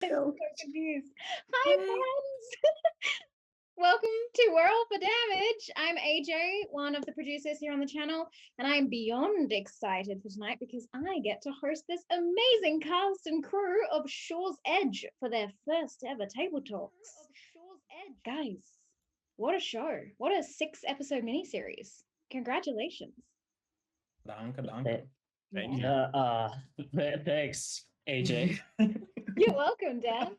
I'm so confused. Hi, friends. Welcome to World for Damage. I'm AJ, one of the producers here on the channel, and I'm beyond excited for tonight because I get to host this amazing cast and crew of Shaw's Edge for their first ever table talks. Guys, what a show. What a 6-episode miniseries. Congratulations. Danke, danke. Thank you. Thanks, AJ. You're welcome, Dan.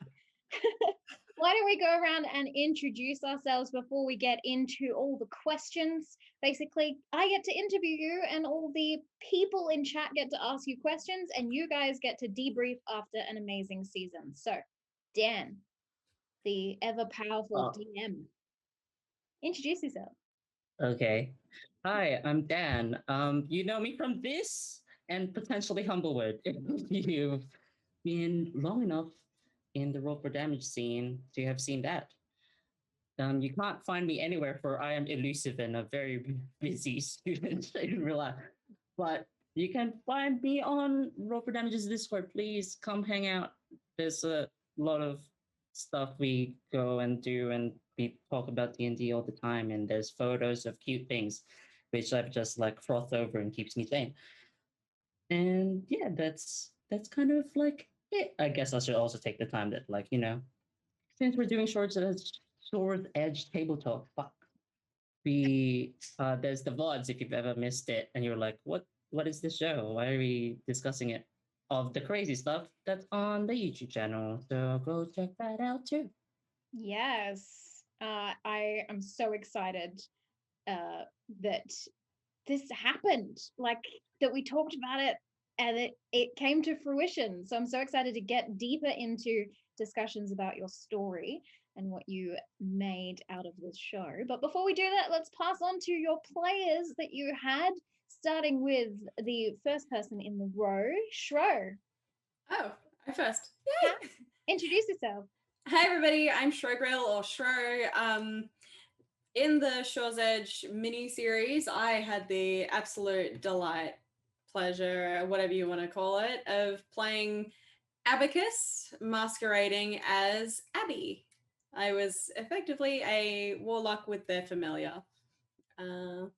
Why don't we go around and introduce ourselves before we get into all the questions? Basically, I get to interview you, and all the people in chat get to ask you questions, and you guys get to debrief after an amazing season. So, Dan, the ever powerful DM, introduce yourself. Okay. Hi, I'm Dan. You know me from this and potentially Humblewood. If you've been long enough in the roll for damage scene to have seen that. You can't find me anywhere, for I am elusive and a very busy student in real life. But you can find me on Roll for Damage's Discord. Please come hang out. There's a lot of stuff we go and do, and we talk about D&D all the time. And there's photos of cute things, which I've just like frothed over and keeps me sane. And yeah, that's kind of like it. I guess I should also take the time that, like, since we're doing sword edge table talk, fuck. There's the VODs if you've ever missed it and you're like, what is this show? Why are we discussing it? Of the crazy stuff that's on the YouTube channel. So go check that out too. Yes, I am so excited that this happened, like that we talked about it and it came to fruition. So I'm so excited to get deeper into discussions about your story and what you made out of this show. But before we do that, let's pass on to your players that you had, starting with the first person in the row, Shro. Oh, I first. Yay! Introduce yourself. Hi everybody, I'm Shrogrel or Shro. In the Shaw's Edge mini-series, I had the absolute delight, pleasure, whatever you want to call it, of playing Abacus, masquerading as Abby. I was effectively a warlock with their familiar. And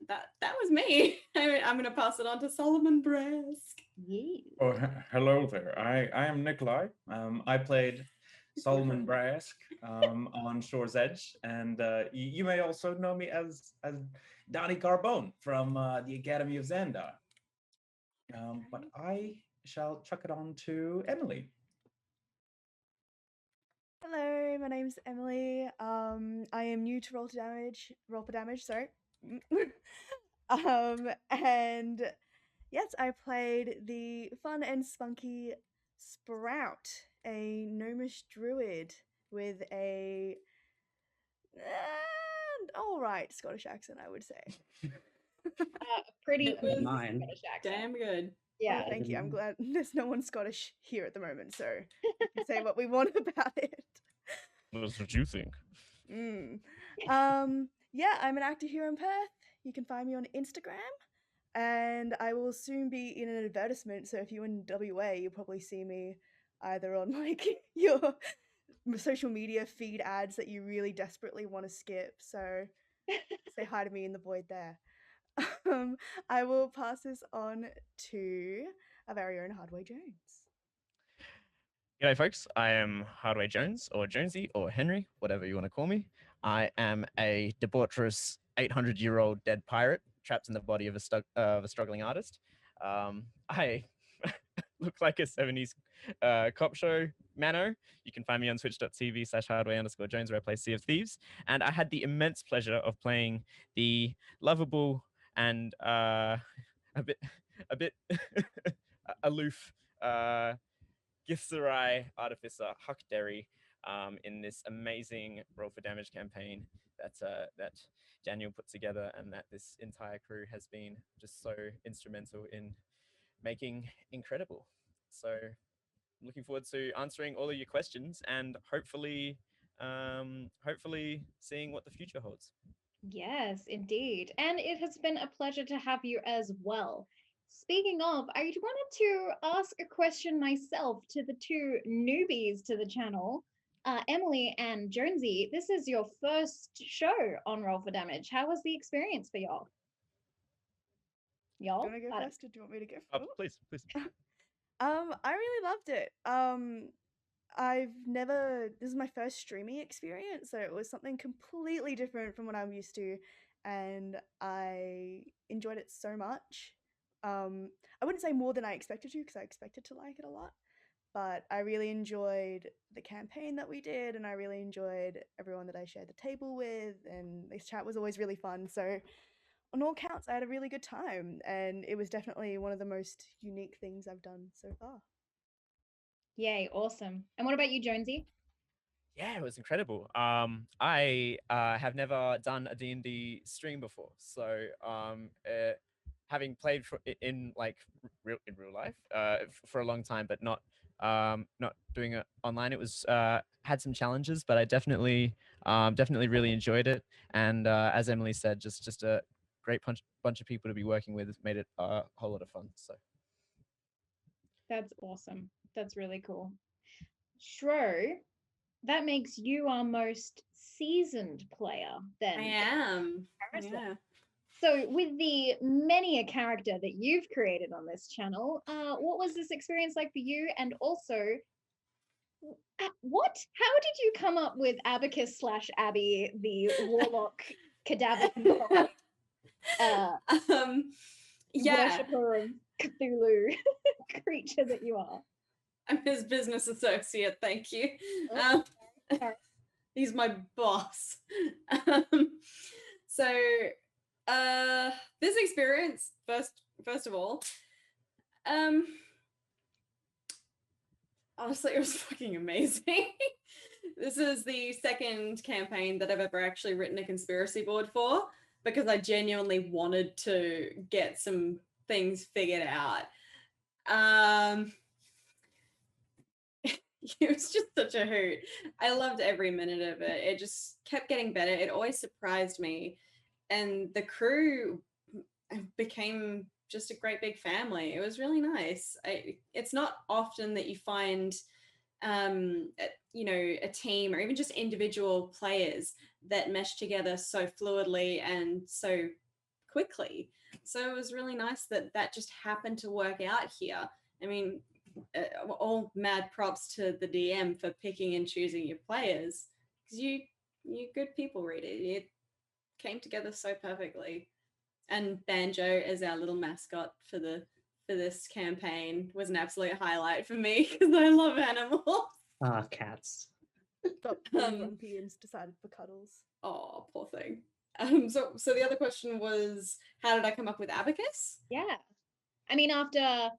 that was me. I'm going to pass it on to Solomon Brask. Yeah. Oh, hello there. I am Nikolai. I played Solomon Brask on Shaw's Edge, and you may also know me as Donnie Carbone from the Academy of Xandar. But I shall chuck it on to Emily. Hello, my name's Emily. I am new to Roll for Damage, sorry. And yes, I played the fun and spunky Sprout, a gnomish druid with a alright Scottish accent, I would say. Pretty Mine. Scottish accent. Damn good. Yeah. Oh, thank you. I'm glad there's no one Scottish here at the moment, so we can say what we want about it. That's what you think. Yeah, I'm an actor here in Perth. You can find me on Instagram, and I will soon be in an advertisement. So if you're in WA, you'll probably see me either on like your social media feed ads that you really desperately want to skip. So say hi to me in the void there. I will pass this on to our very own Hardway Jones. G'day, folks. I am Hardway Jones, or Jonesy, or Henry, whatever you want to call me. I am a debaucherous 800-year-old dead pirate trapped in the body of a struggling artist. I look like a 70s cop show mano. You can find me on twitch.tv/hardway_Jones, where I play Sea of Thieves. And I had the immense pleasure of playing the lovable and a bit aloof Githzerai artificer Huck Derry in this amazing Roll for Damage campaign that Daniel put together, and that this entire crew has been just so instrumental in making incredible. So I'm looking forward to answering all of your questions and hopefully seeing what the future holds. Yes, indeed. And it has been a pleasure to have you as well. speaking of, I wanted to ask a question myself to the two newbies to the channel, Emily and Jonesy. This is your first show on Roll for Damage. How was the experience for y'all? Do Y'all? you want to go first, or do you want me to go first? Please, please. I really loved it. This is my first streaming experience, so it was something completely different from what I'm used to, and I enjoyed it so much. I wouldn't say more than I expected to, because I expected to like it a lot, but I really enjoyed the campaign that we did, and I really enjoyed everyone that I shared the table with, and this chat was always really fun. So on all counts, I had a really good time, and it was definitely one of the most unique things I've done so far. Yay, awesome. And what about you, Jonesy? Yeah, it was incredible. I have never done a D&D stream before, so having played in like real life for a long time, but not doing it online, it was had some challenges, but I definitely really enjoyed it. And as Emily said, just a great bunch of people to be working with made it a whole lot of fun. So That's awesome. That's really cool. Shro, that makes you our most seasoned player then. I am. Comparison. Yeah. So with the many a character that you've created on this channel, what was this experience like for you? And also, how did you come up with Abacus / Abby, the warlock cadaver control Yeah, worshipper of Cthulhu creature that you are? I'm his business associate. Thank you. Oh, sorry. He's my boss. So this experience, first of all, honestly, it was fucking amazing. This is the second campaign that I've ever actually written a conspiracy board for, because I genuinely wanted to get some things figured out. It was just such a hoot. I loved every minute of it. It just kept getting better. It always surprised me. And the crew became just a great big family. It was really nice. It's not often that you find a team or even just individual players that mesh together so fluidly and so quickly. So it was really nice that just happened to work out here. I mean, all mad props to the DM for picking and choosing your players, because you good people, read it. It came together so perfectly. And Banjo as our little mascot for this campaign was an absolute highlight for me, because I love animals. Cats. Got really grumpy and decided for cuddles. Oh, poor thing. So the other question was, how did I come up with Abacus? Yeah. I mean, after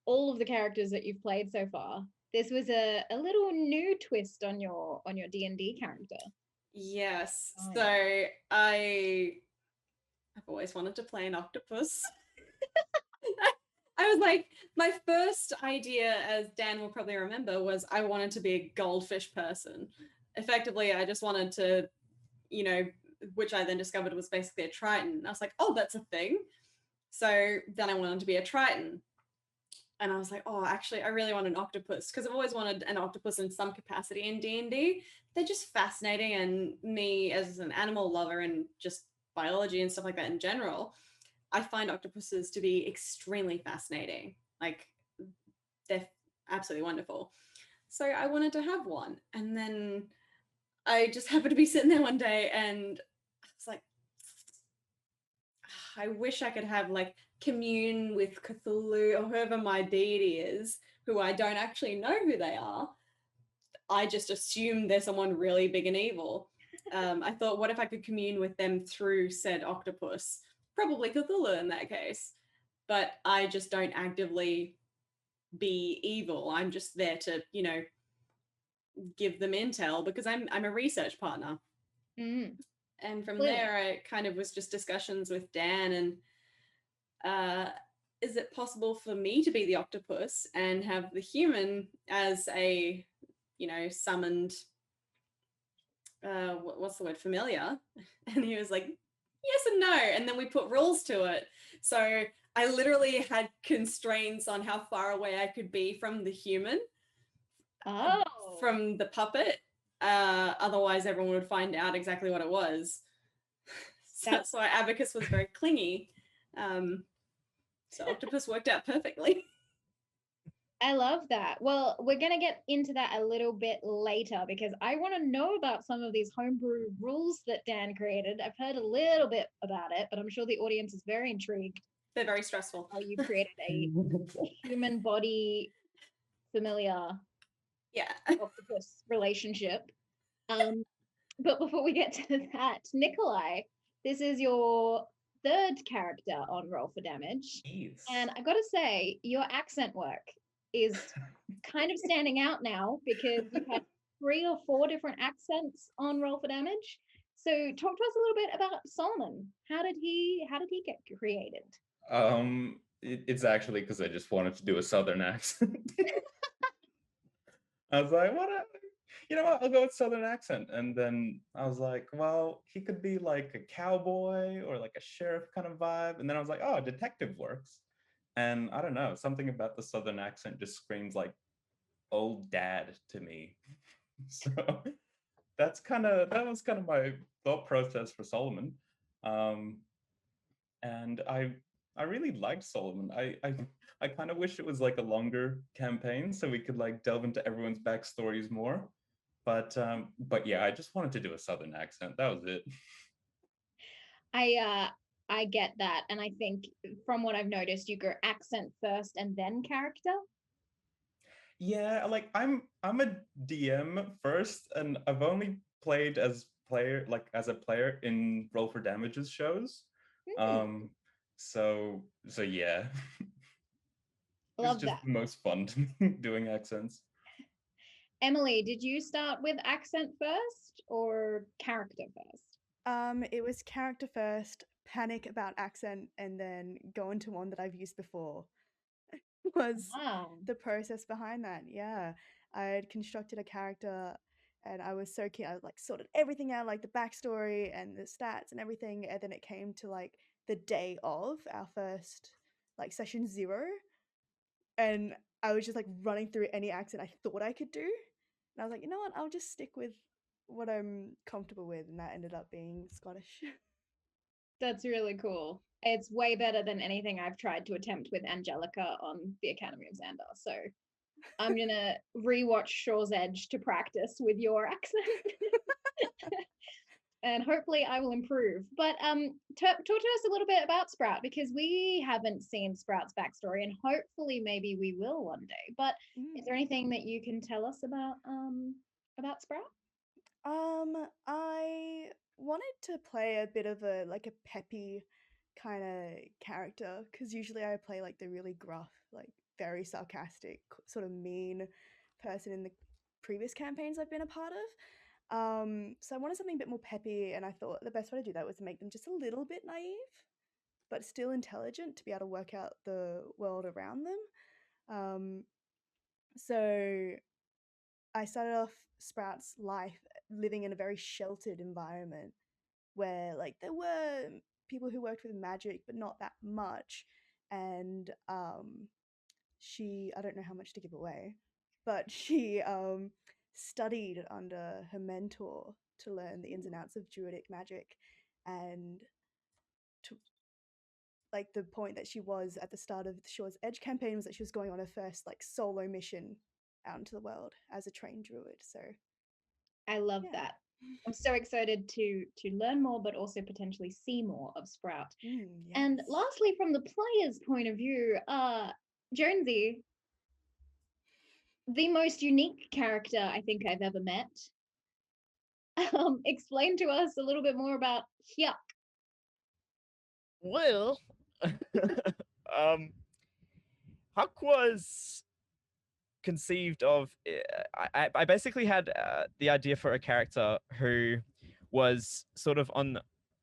all of the characters that you've played so far, this was a little new twist on your D&D character. Yes. Oh, So I've always wanted to play an octopus. I was like, my first idea, as Dan will probably remember, was I wanted to be a goldfish person. Effectively, I just wanted to, which I then discovered was basically a Triton. I was like, oh, that's a thing. So then I wanted to be a Triton. And I was like, oh, actually, I really want an octopus, because I've always wanted an octopus in some capacity in D&D. They're just fascinating, and me as an animal lover and just biology and stuff like that in general, I find octopuses to be extremely fascinating. Like, they're absolutely wonderful. So I wanted to have one. And then I just happened to be sitting there one day and I was like, I wish I could have commune with Cthulhu or whoever my deity is, who I don't actually know who they are. I just assume they're someone really big and evil. I thought, what if I could commune with them through said octopus? Probably Cthulhu in that case. But I just don't actively be evil. I'm just there to, give them intel, because I'm a research partner. Mm. And from Clearly. there, it kind of was just discussions with Dan and is it possible for me to be the octopus and have the human as a, summoned, what's the word, familiar? And he was like, yes and no. And then we put rules to it. So I literally had constraints on how far away I could be from the human, Oh. from the puppet. Otherwise, everyone would find out exactly what it was. So that's why Abacus was very clingy. So Octopus worked out perfectly. I love that. Well, we're going to get into that a little bit later because I want to know about some of these homebrew rules that Dan created. I've heard a little bit about it, but I'm sure the audience is very intrigued. They're very stressful. How you created a human body familiar Yeah. octopus relationship. But before we get to that, Nikolai, this is your third character on Roll for Damage. Jeez. And I got to say, your accent work is kind of standing out now because you've had 3 or 4 different accents on Roll for Damage. So talk to us a little bit about Solomon. How did he get created? It's actually because I just wanted to do a Southern accent. I was like, you know what? I'll go with Southern accent. And then I was like, well, he could be like a cowboy or like a sheriff kind of vibe. And then I was like, oh, detective works. And I don't know, something about the Southern accent just screams like old dad to me. So that was kind of my thought process for Solomon. And I really liked Solomon. I kind of wish it was like a longer campaign so we could like delve into everyone's backstories more. But yeah, I just wanted to do a Southern accent. That was it. I get that, and I think from what I've noticed, you go accent first and then character. Yeah, like I'm a DM first, and I've only played as a player in Roll for Damage's shows. So yeah. Love It's just that. the most fun to me doing accents. Emily, did you start with accent first or character first? It was character first, panic about accent, and then go into one that I've used before. Was the process behind that. Yeah. I had constructed a character and I was so keen. I like sorted everything out, like the backstory and the stats and everything. And then it came to like the day of our first like session 0. And I was just like running through any accent I thought I could do. And I was like, you know what? I'll just stick with what I'm comfortable with. And that ended up being Scottish. That's really cool. It's way better than anything I've tried to attempt with Angelica on the Academy of Xandar. So I'm gonna rewatch Shaw's Edge to practice with your accent. And hopefully I will improve. But talk to us a little bit about Sprout because we haven't seen Sprout's backstory, and hopefully maybe we will one day. But is there anything that you can tell us about Sprout? I wanted to play a bit of a like a peppy kind of character because usually I play like the really gruff, like very sarcastic, sort of mean person in the previous campaigns I've been a part of. So I wanted something a bit more peppy, and I thought the best way to do that was to make them just a little bit naive, but still intelligent to be able to work out the world around them. So I started off Sprout's life living in a very sheltered environment where like there were people who worked with magic but not that much, and she, I don't know how much to give away, but she studied under her mentor to learn the ins and outs of druidic magic, and to like the point that she was at the start of the Shaw's Edge campaign was that she was going on her first like solo mission out into the world as a trained druid. So I love that. I'm so excited to learn more, but also potentially see more of Sprout. Yes. And lastly, from the player's point of view, Jonesy, the most unique character I think I've ever met. Explain to us a little bit more about Hyuk. Well, Huck was conceived of. I basically had the idea for a character who was sort of on.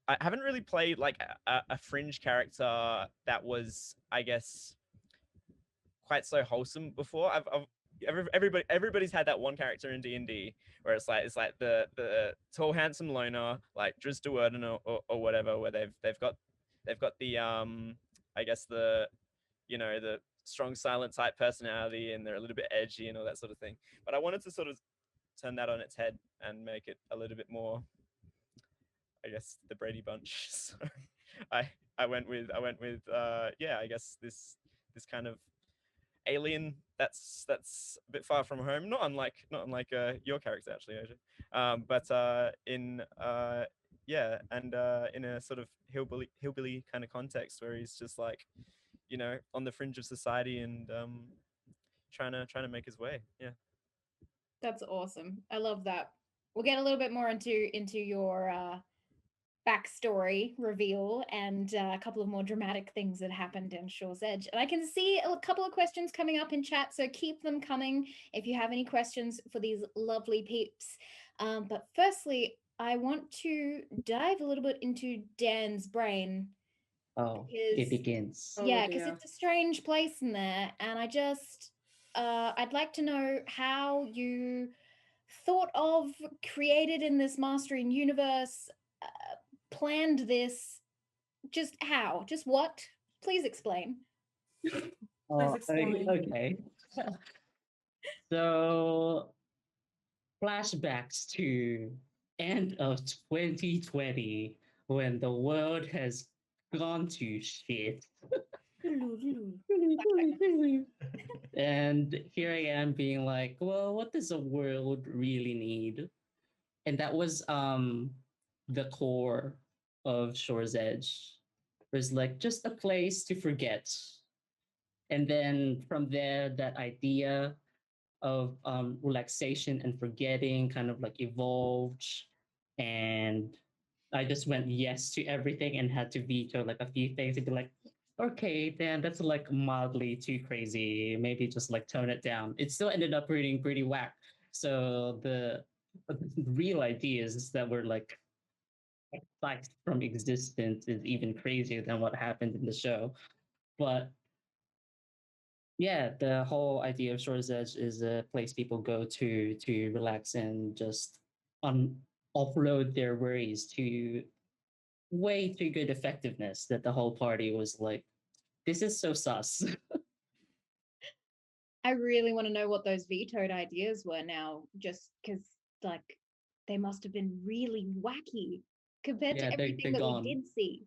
I haven't really played like a fringe character that was, I guess, quite so wholesome before. Everybody's had that one character in D&D where it's like the tall handsome loner like Druid or whatever, where they've got the I guess the the strong silent type personality, and they're a little bit edgy and all that sort of thing. But I wanted to sort of turn that on its head and make it a little bit more, I guess, the Brady Bunch. So I went with yeah, I guess this kind of alien that's a bit far from home, not unlike your character actually, Oja. But in yeah, and in a sort of hillbilly kind of context where he's just like, on the fringe of society and trying to make his way. Yeah. That's awesome. I love that. We'll get a little bit more into your backstory reveal and a couple of more dramatic things that happened in Shaw's Edge. And I can see a couple of questions coming up in chat, so keep them coming if you have any questions for these lovely peeps. But firstly, I want to dive a little bit into Dan's brain. Oh, it Because begins. Oh, yeah, because dear. it's a strange place in there, and I'd like to know how you thought of, created in this mastering universe, planned this, just how, just what? Please explain. Oh, explain. okay. So flashbacks to end of 2020 when the world has gone to shit. And here I am being like, well, what does the world really need? And that was the core of Shore's Edge. It was like just a place to forget. And then from there, that idea of relaxation and forgetting kind of like evolved. And I just went yes to everything and had to veto like a few things to be like, okay, then that's like mildly too crazy. Maybe just like tone it down. It still ended up reading pretty whack. So the real ideas is that we're like excised from existence is even crazier than what happened in the show. But yeah, the whole idea of Shores Edge is a place people go to relax and just offload their worries to way too good effectiveness that the whole party was like, this is so sus. I really want to know what those vetoed ideas were now, just because, like, they must have been really wacky compared Yeah, to they're everything that gone. we did see.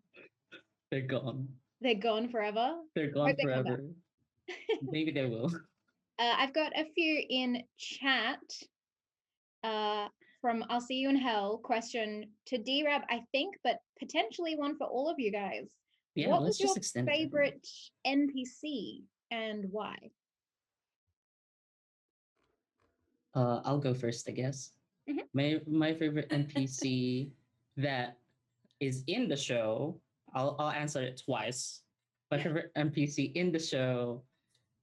They're gone. They're gone forever. They're gone Hope they come back. forever. Maybe they will. I've got a few in chat. From I'll See You in Hell, question to D-Rab, I think, but potentially one for all of you guys. Yeah, What let's was your just extend it. favorite NPC and why? I'll go first, I guess. Mhm. My favorite NPC that is in the show, I'll answer it twice. My favorite NPC in the show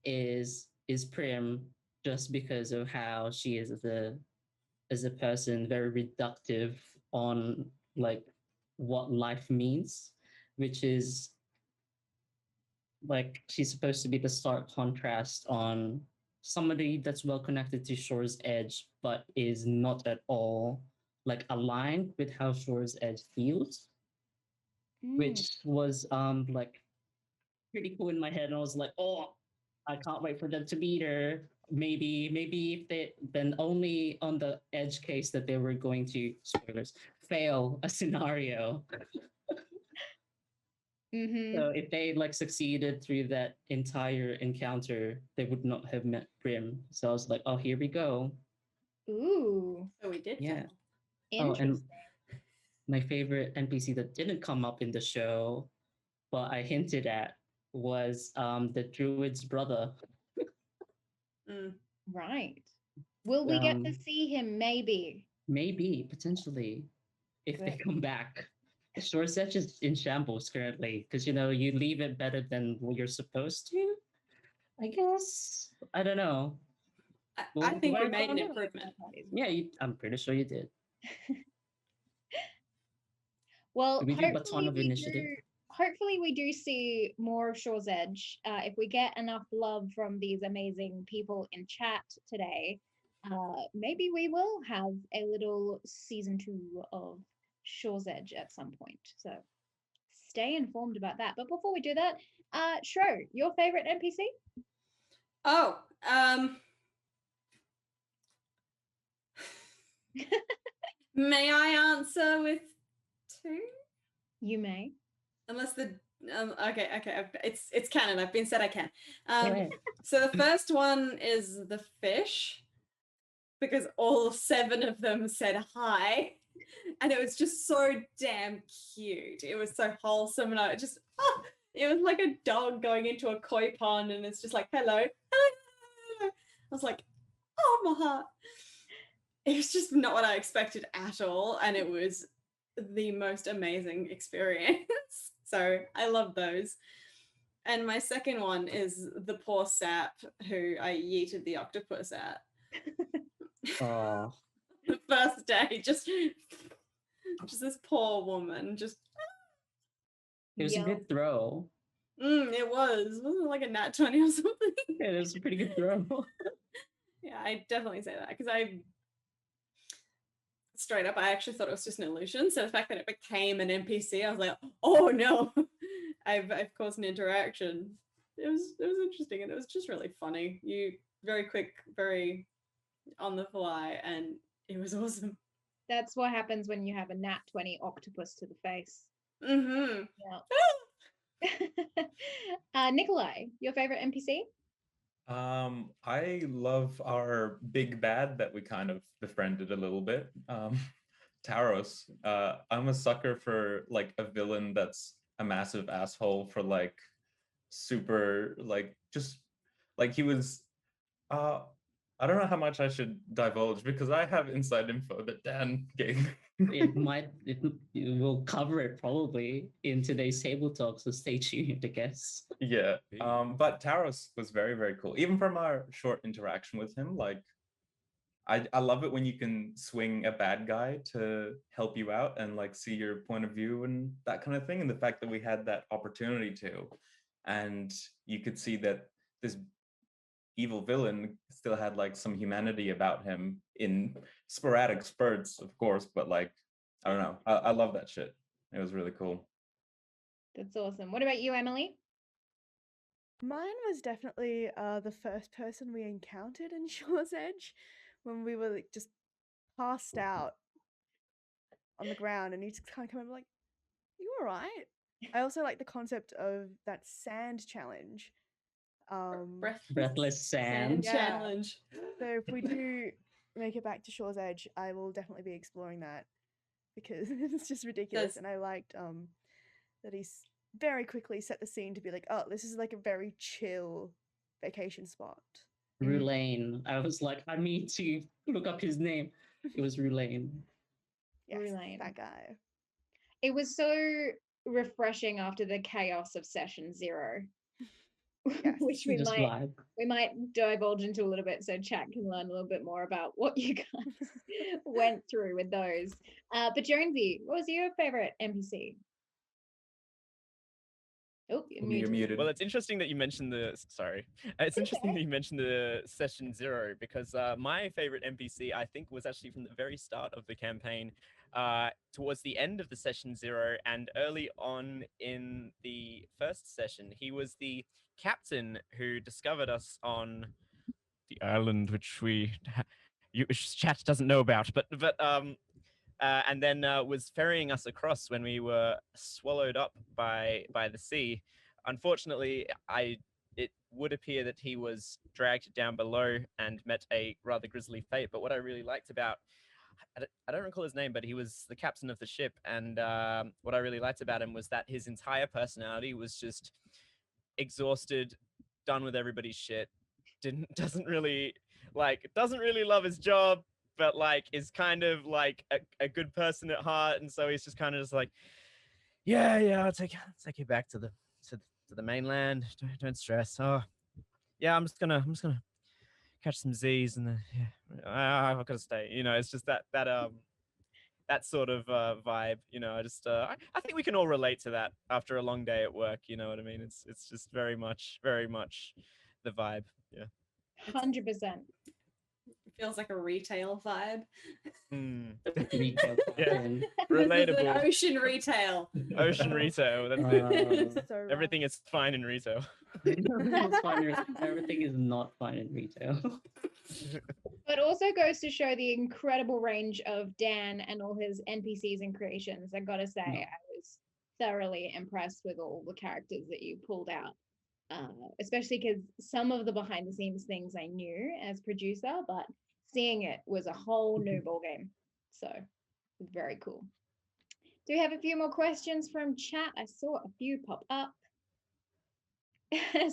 is Prim, just because of how she is as a person, very reductive on like what life means, which is like she's supposed to be the stark contrast on somebody that's well connected to Shore's Edge, but is not at all like aligned with how Shore's Edge feels, which was like pretty cool in my head. And I was like, oh, I can't wait for them to meet her. Maybe if they then only on the edge case that they were going to spoilers fail a scenario. So if they like succeeded through that entire encounter, they would not have met Brim. So I was like, oh, here we go. Ooh, So we did. Yeah. fail. Oh, interesting. and my favorite NPC that didn't come up in the show, but I hinted at, was the Druid's brother. Mm. Right. Will we get to see him? Maybe. Maybe, potentially, if they Good. come back. Short Setch is in shambles currently because you leave it better than what you're supposed to. I guess I don't know. I think we Well, made an I'm improvement. Yeah, I'm pretty sure you did. Well, Did we do Baton of Initiative? Hopefully we do see more of Shaw's Edge. If we get enough love from these amazing people in chat today, maybe we will have a little season 2 of Shaw's Edge at some point. So stay informed about that. But before we do that, Shro, your favorite NPC? Oh, may I answer with two? You may. Unless the okay, it's canon. I've been said I can. Yeah. So the first one is the fish, because all 7 of them said hi, and it was just so damn cute. It was so wholesome, and it was like a dog going into a koi pond, and it's just like hello. I was like, oh my heart. It was just not what I expected at all, and it was the most amazing experience. So I love those. And my second one is the poor sap who I yeeted the octopus at. Oh, The first day, just this poor woman, just it was a good throw. it wasn't it like a nat 20 or something? It was a pretty good throw. Yeah, I definitely say that because straight up, I actually thought it was just an illusion. So the fact that it became an NPC, I was like, oh no, I've caused an interaction. It was interesting, and it was just really funny. You very quick, very on the fly, and it was awesome. That's what happens when you have a nat 20 octopus to the face. Mm-hmm. Yeah. Nikolai, your favorite NPC? I love our big bad that we kind of befriended a little bit. Taros. I'm a sucker for like a villain that's a massive asshole for like super like just like he was I don't know how much I should divulge because I have inside info that Dan gave me. it will cover it probably in today's table talk, so stay tuned, I guess. Yeah. But Taros was very, very cool. Even from our short interaction with him, like I love it when you can swing a bad guy to help you out and like see your point of view and that kind of thing. And the fact that we had that opportunity to, and you could see that this evil villain still had like some humanity about him in sporadic spurts, of course, but like I don't know. I love that shit. It was really cool. That's awesome. What about you, Emily? Mine was definitely the first person we encountered in Shaw's Edge when we were like, just passed out on the ground, and he just kind of come over like, "You all right?" I also like the concept of that sand challenge. Breathless sand. Yeah. Challenge. So if we do make it back to Shaw's Edge, I will definitely be exploring that because it's just ridiculous. And I liked that he's very quickly set the scene to be like, oh, this is like a very chill vacation spot. Rulaine. I was like, I need to look up his name. It was Rulaine. Yes, Rulaine. that guy. It was so refreshing after the chaos of session 0. Yes, which we might divulge into a little bit so chat can learn a little bit more about what you guys went through with those. But Jonesy, what was your favorite NPC? Oh, You're muted. Well, it's interesting that you mentioned it's interesting that you mentioned the session 0 because my favorite NPC I think was actually from the very start of the campaign, towards the end of the session 0 and early on in the first session. He was the captain who discovered us on the island, which chat doesn't know about, and then was ferrying us across when we were swallowed up by the sea. Unfortunately, it would appear that he was dragged down below and met a rather grisly fate. But what I really liked about, I don't recall his name, but he was the captain of the ship. And what I really liked about him was that his entire personality was just exhausted, done with everybody's shit, doesn't really love his job, but like is kind of like a good person at heart. And so he's just kind of just like, yeah, I'll take you back to the mainland. Don't stress. Oh, yeah, I'm just gonna catch some Z's and then I've got to stay. You know, it's just that sort of vibe. You know, I think we can all relate to that after a long day at work. You know what I mean? It's just very much the vibe. Yeah. 100%. Feels like a retail vibe. Mm, Retail Yeah. pattern. This is an Relatable. ocean retail. Ocean retail. That's it. So right. Everything is fine in retail. Everything is not fine in retail. But also goes to show the incredible range of Dan and all his NPCs and creations. I gotta say, Yeah. I was thoroughly impressed with all the characters that you pulled out. Especially because some of the behind the scenes things I knew as producer, but seeing it was a whole new ballgame. So very cool. Do we have a few more questions from chat? I saw a few pop up.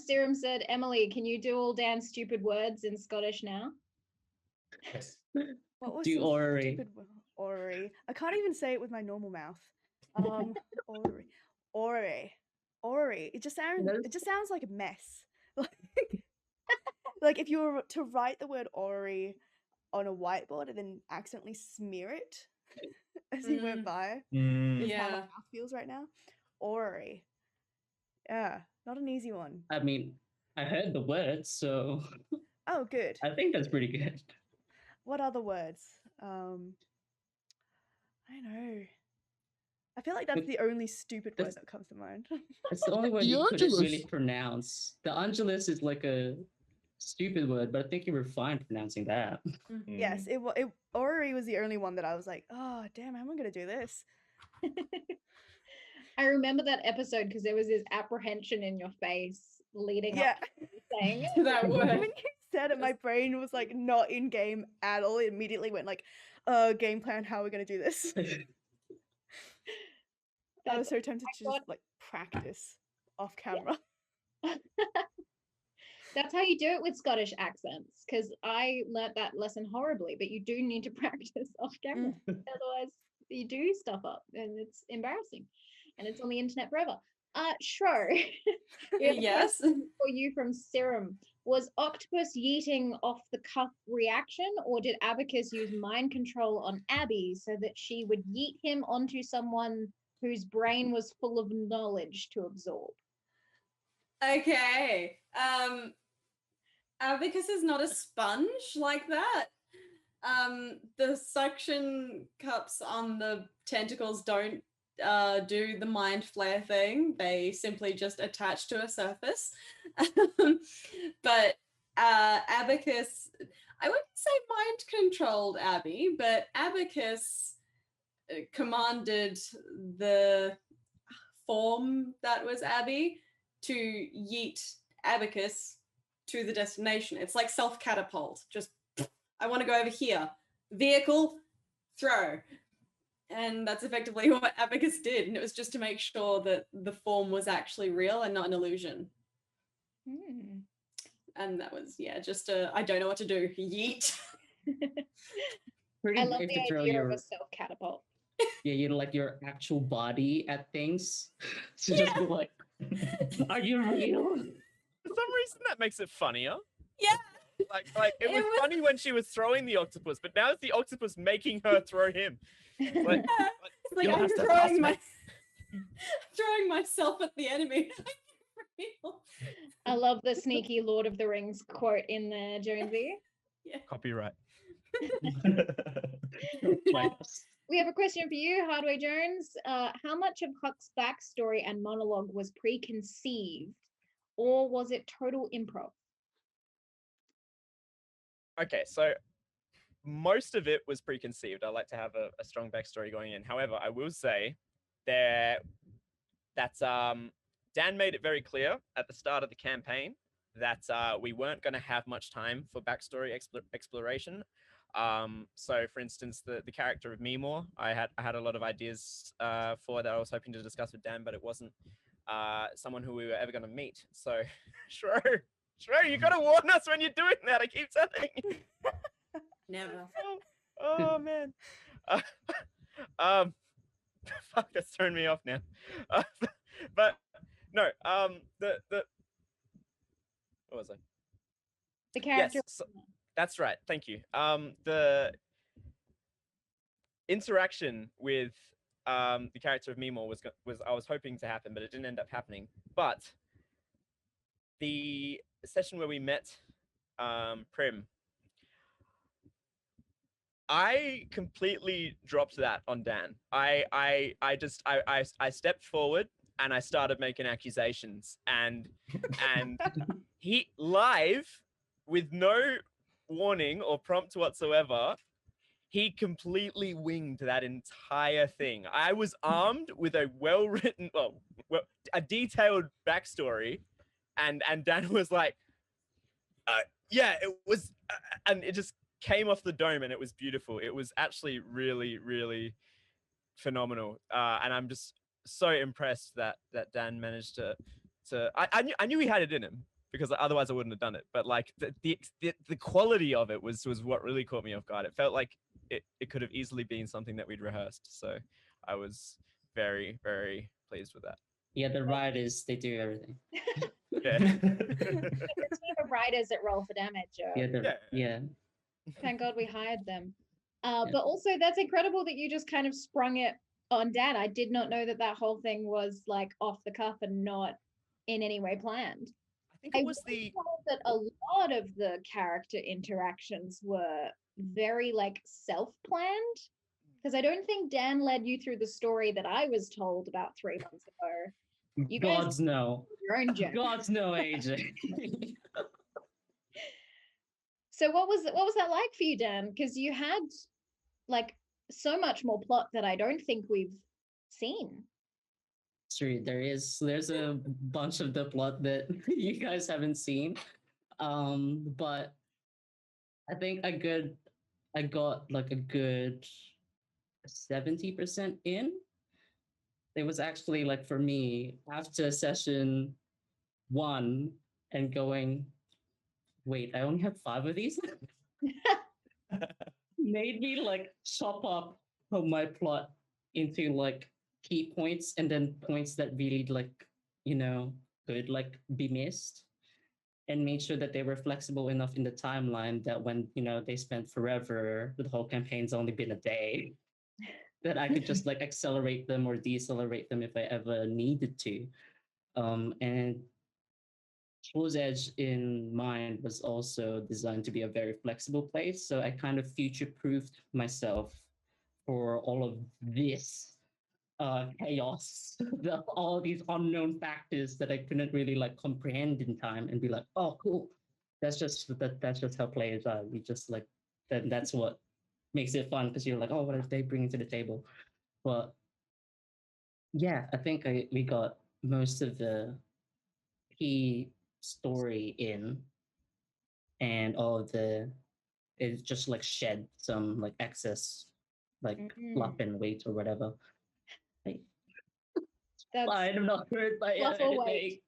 Serum said, Emily, can you do all Dan's stupid words in Scottish now? Yes. What was Do some orrery. stupid orrery? I can't even say it with my normal mouth. Orrery, orrery, orrery. It just sounds like a mess. Like if you were to write the word orrery on a whiteboard and then accidentally smear it as you went by. Is how my Yeah. mouth feels right now. Orrery. Yeah, not an easy one. I mean, I heard the words, so Oh, good. I think that's pretty good. What other words? I don't know. I feel like that's But the only stupid word that's- that comes to mind. It's the only word The you couldn't really Angelus. pronounce. The Angelus is like a stupid word, but I think you were fine pronouncing that. Yes, it orrery was the only one that I was like, oh damn, how am I gonna do this? I remember that episode because there was this apprehension in your face leading Yeah. up to you saying To it. that When word. you said it, my brain was like not in game at all. It immediately went like, game plan, how are we gonna do this? I was That's- so tempted to thought- just like practice off camera. That's how you do it with Scottish accents, because I learnt that lesson horribly, but you do need to practice off camera. Otherwise, you do stuff up and it's embarrassing. And it's on the internet forever. Sure. We have a Yes. question for you from Serum. Was Octopus yeeting off the cuff reaction, or did Abacus use mind control on Abby so that she would yeet him onto someone whose brain was full of knowledge to absorb? Okay. Abacus is not a sponge like that. The suction cups on the tentacles don't do the mind flare thing. They simply just attach to a surface. But Abacus, I wouldn't say mind controlled Abby, but Abacus commanded the form that was Abby to yeet Abacus to the destination. It's like self catapult. Just, I want to go over here. Vehicle, throw. And that's effectively what Abacus did. And it was just to make sure that the form was actually real and not an illusion. Hmm. And that was, yeah, just a, I don't know what to do. Yeet. Pretty I love brave the to throw idea your of a self catapult. like your actual body at things. So just be like, are you real? For some reason, that makes it funnier. Yeah. Like it It was was- funny when she was throwing the octopus, but now it's the octopus making her throw him. Like, It's like you'll I'm have to pass me. throwing myself at the enemy. Real. I love the sneaky Lord of the Rings quote in there, Jonesy. Copyright. We have a question for you, Hardway Jones. How much of Huck's backstory and monologue was preconceived, or was it total improv? Okay, so most of it was preconceived. I like to have a strong backstory going in. However, I will say that Dan made it very clear at the start of the campaign that we weren't going to have much time for backstory exploration. So, for instance, the character of Meemore, I had a lot of ideas for that I was hoping to discuss with Dan, but it wasn't someone who we were ever going to meet. So, Shro, you got to warn us when you're doing that. I keep telling you. Never. Oh man. Fuck, that's thrown me off now. But no, the what was I? The character. Yes, so, that's right. Thank you. The interaction with the character of Meemore was I was hoping to happen, but it didn't end up happening. But the session where we met Prim, I completely dropped that on Dan. I stepped forward and I started making accusations, and he live with no warning or prompt whatsoever. He completely winged that entire thing. I was armed with a well-written, well, a detailed backstory, and Dan was like, yeah, it was, and it just came off the dome, and it was beautiful. It was actually really, really phenomenal, and I'm just so impressed that Dan managed to. I knew he had it in him because otherwise I wouldn't have done it. But like the quality of it was what really caught me off guard. It felt like it could have easily been something that we'd rehearsed. So I was very, very pleased with that. Yeah, the writers, they do everything. Yeah. The team of writers at Roll for Damage. Yeah. Thank God we hired them. Yeah. But also, that's incredible that you just kind of sprung it on Dan. I did not know that whole thing was like off the cuff and not in any way planned. I think it was the told that a lot of the character interactions were very like self-planned, because I don't think Dan led you through the story that I was told about 3 months ago. You guys Gods no. your own journey. Gods no, AJ. So what was that like for you, Dan? Because you had like so much more plot that I don't think we've seen. True, there's a bunch of the plot that you guys haven't seen. But I think I got like a good 70% in. It was actually like for me after session 1 and going, wait, I only have 5 of these. Made me like chop up my plot into like key points and then points that really like, could like be missed, and made sure that they were flexible enough in the timeline that when, they spent forever, the whole campaign's only been a day, that I could just like accelerate them or decelerate them if I ever needed to. And Shaw's Edge in mind was also designed to be a very flexible place. So I kind of future-proofed myself for all of this chaos, all these unknown factors that I couldn't really like comprehend in time and be like, oh, cool. That's just how players are. We just like, that's what makes it fun, because you're like, oh, what are they bringing to the table? But yeah, I think we got most of the key story in, and all of it just like shed some like excess like fluff and weight or whatever. Like, I'm not hurt by anything.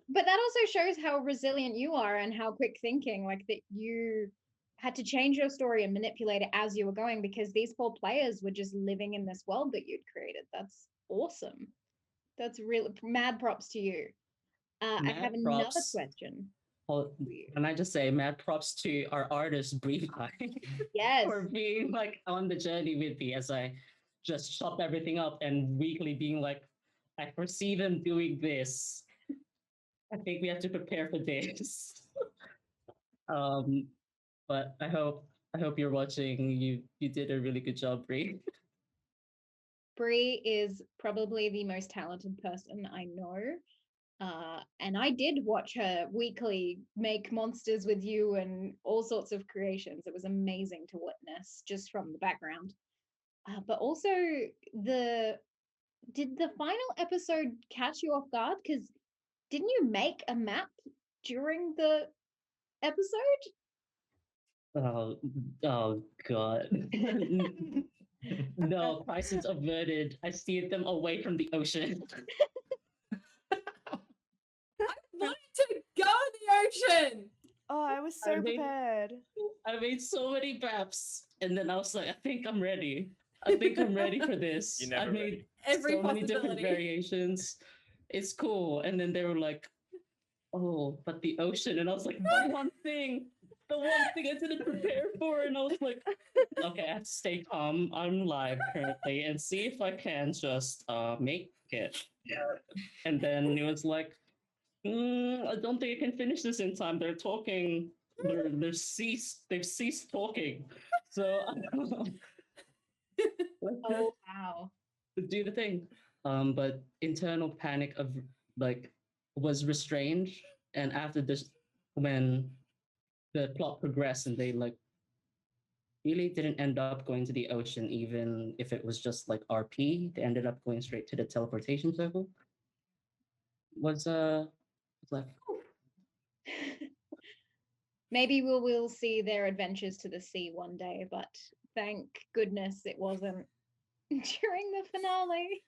But that also shows how resilient you are and how quick thinking, like that you had to change your story and manipulate it as you were going, because these 4 players were just living in this world that you'd created. That's awesome. That's really mad props to you. I have another question. Can I just say mad props to our artist Brepai? Yes. For being like on the journey with me as I just chop everything up and weekly being like, I foresee them doing this. I think we have to prepare for this. But I hope you're watching. You did a really good job, Bree. Bree is probably the most talented person I know. And I did watch her weekly make monsters with you and all sorts of creations. It was amazing to witness just from the background. But also, did the final episode catch you off guard? Because didn't you make a map during the episode? Oh God. No, crisis averted. I steered them away from the ocean. I wanted to go in the ocean. Oh, I was so prepared. I made so many maps, and then I was like, I think I'm ready. I think I'm ready for this. I made every so many different variations. It's cool. And then they were like, oh, but the ocean. And I was like, the one thing I didn't prepare for. And I was like, okay, I have to stay calm. I'm live currently and see if I can just make it. And then it was like, I don't think I can finish this in time. They're talking. They've ceased talking. So Oh wow. do the thing. But internal panic of like was restrained, and after this, when the plot progressed and they like really didn't end up going to the ocean, even if it was just like RP, they ended up going straight to the teleportation circle. Was like Maybe we'll see their adventures to the sea one day, but thank goodness it wasn't during the finale.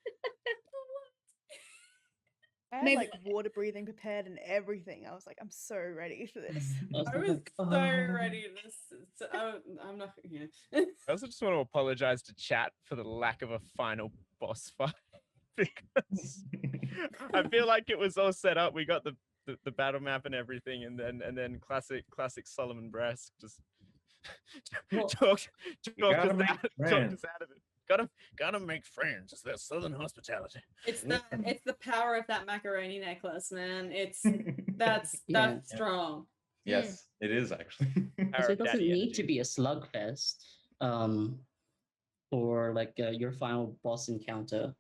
I had Maybe like water breathing prepared and everything. I was like, I'm so ready for this. I was like, so "Oh." ready to. I'm not. Yeah. I also just want to apologize to chat for the lack of a final boss fight because I feel like it was all set up. We got the battle map and everything, and then classic Solomon Brass just Well, talked gotta us make out, talked friends. us out of it. Gotta make friends. It's that Southern hospitality. It's the power of that macaroni necklace, man. It's that's Yeah. strong. Yes, it is actually. Power So of it doesn't daddy need to energy. be a slugfest for like your final boss encounter.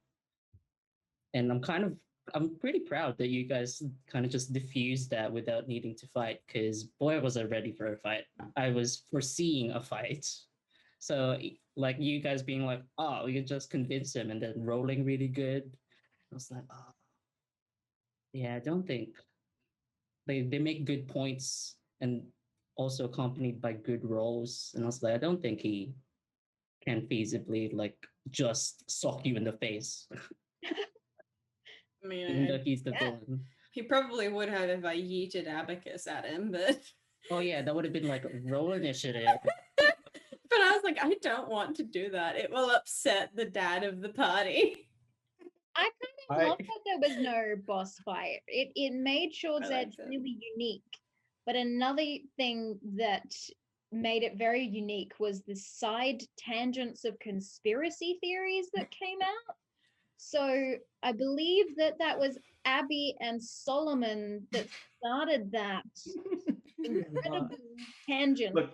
And I'm pretty proud that you guys kind of just diffused that without needing to fight, because boy was I ready for a fight. I was foreseeing a fight. So like you guys being like, oh, we can just convince him, and then rolling really good. I was like, oh yeah, I don't think they make good points and also accompanied by good rolls. And I was like, I don't think he can feasibly like just sock you in the face, I mean, even though he's the Yeah. villain. he probably would have if I yeeted Abacus at him, but Oh yeah, that would have been like roll initiative. but I was like, I don't want to do that. It will upset the dad of the party. I kind of love that there was no boss fight. It made Shaw's I Edge liked it. really unique. But another thing that made it very unique was the side tangents of conspiracy theories that came out. So I believe that was Abby and Solomon that started that incredible tangent. Look,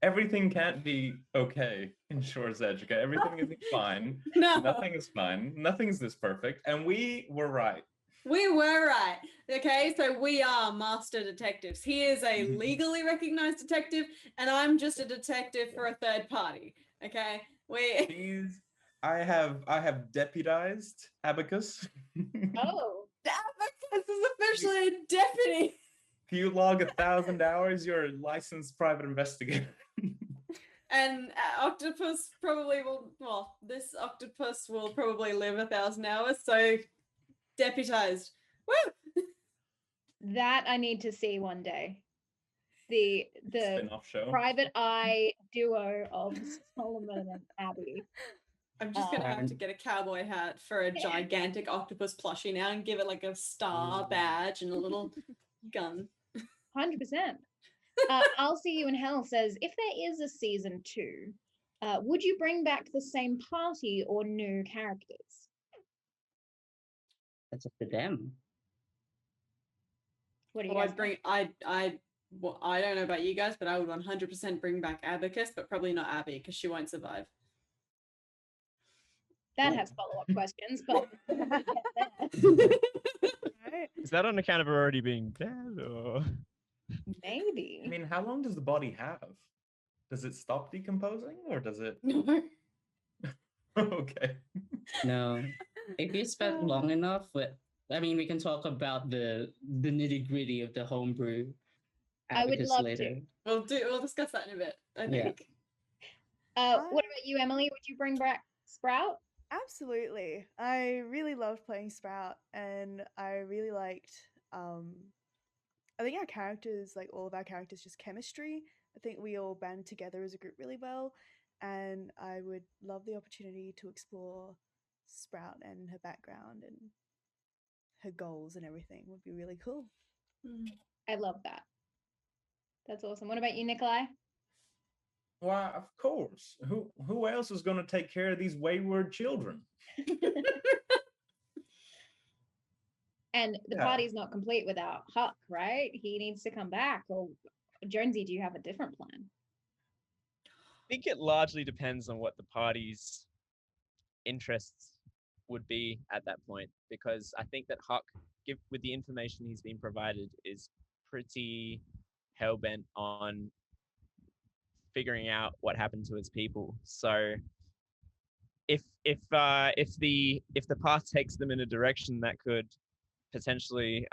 everything can't be okay in Shore's Edge. Okay, everything isn't fine. No, Nothing is fine. Nothing is this perfect, and we were right. we were right. Okay, so we are master detectives. He is a legally recognized detective, and I'm just a detective for a third party. Okay, we. Please, I have deputized Abacus. Oh, Abacus is officially a deputy. If you log 1,000 hours, you're a licensed private investigator. And octopus probably will. Well, this octopus will probably live 1,000 hours, so deputized. Woo! that I need to see one day. The Spin-off show. private eye duo of Solomon and Abby. I'm just gonna have to get a cowboy hat for a gigantic octopus plushie now and give it like a star badge and a little gun. 100%. I'll See You in Hell says, if there is a season 2, would you bring back the same party or new characters? That's up to them. What do you Oh, guys I'd bring. Well, I don't know about you guys, but I would 100% bring back Abacus, but probably not Abby because she won't survive. That has follow-up questions, but Right? Is that on account of her already being dead, or maybe. I mean, how long does the body have? Does it stop decomposing, or does it? No. Okay. No, if you spent long enough with, I mean, we can talk about the nitty gritty of the homebrew. I would Abacus love later. to. We'll discuss that in a bit. I Yeah. think. What about you, Emily? Would you bring back Sprout? Absolutely. I really loved playing Sprout, and I really liked I think our characters, like all of our characters, just chemistry. I think we all band together as a group really well, and I would love the opportunity to explore Sprout and her background and her goals and everything. Would be really cool. I love that. That's awesome. What about you, Nikolai? Why, of course. Who else is going to take care of these wayward children? And the Yeah. party's not complete without Huck, right? He needs to come back. Or Jonesy, do you have a different plan? think it largely depends on what the party's interests would be at that point, because I think that Huck, with the information he's been provided, is pretty hell-bent on figuring out what happened to his people. So if the path takes them in a direction that could potentially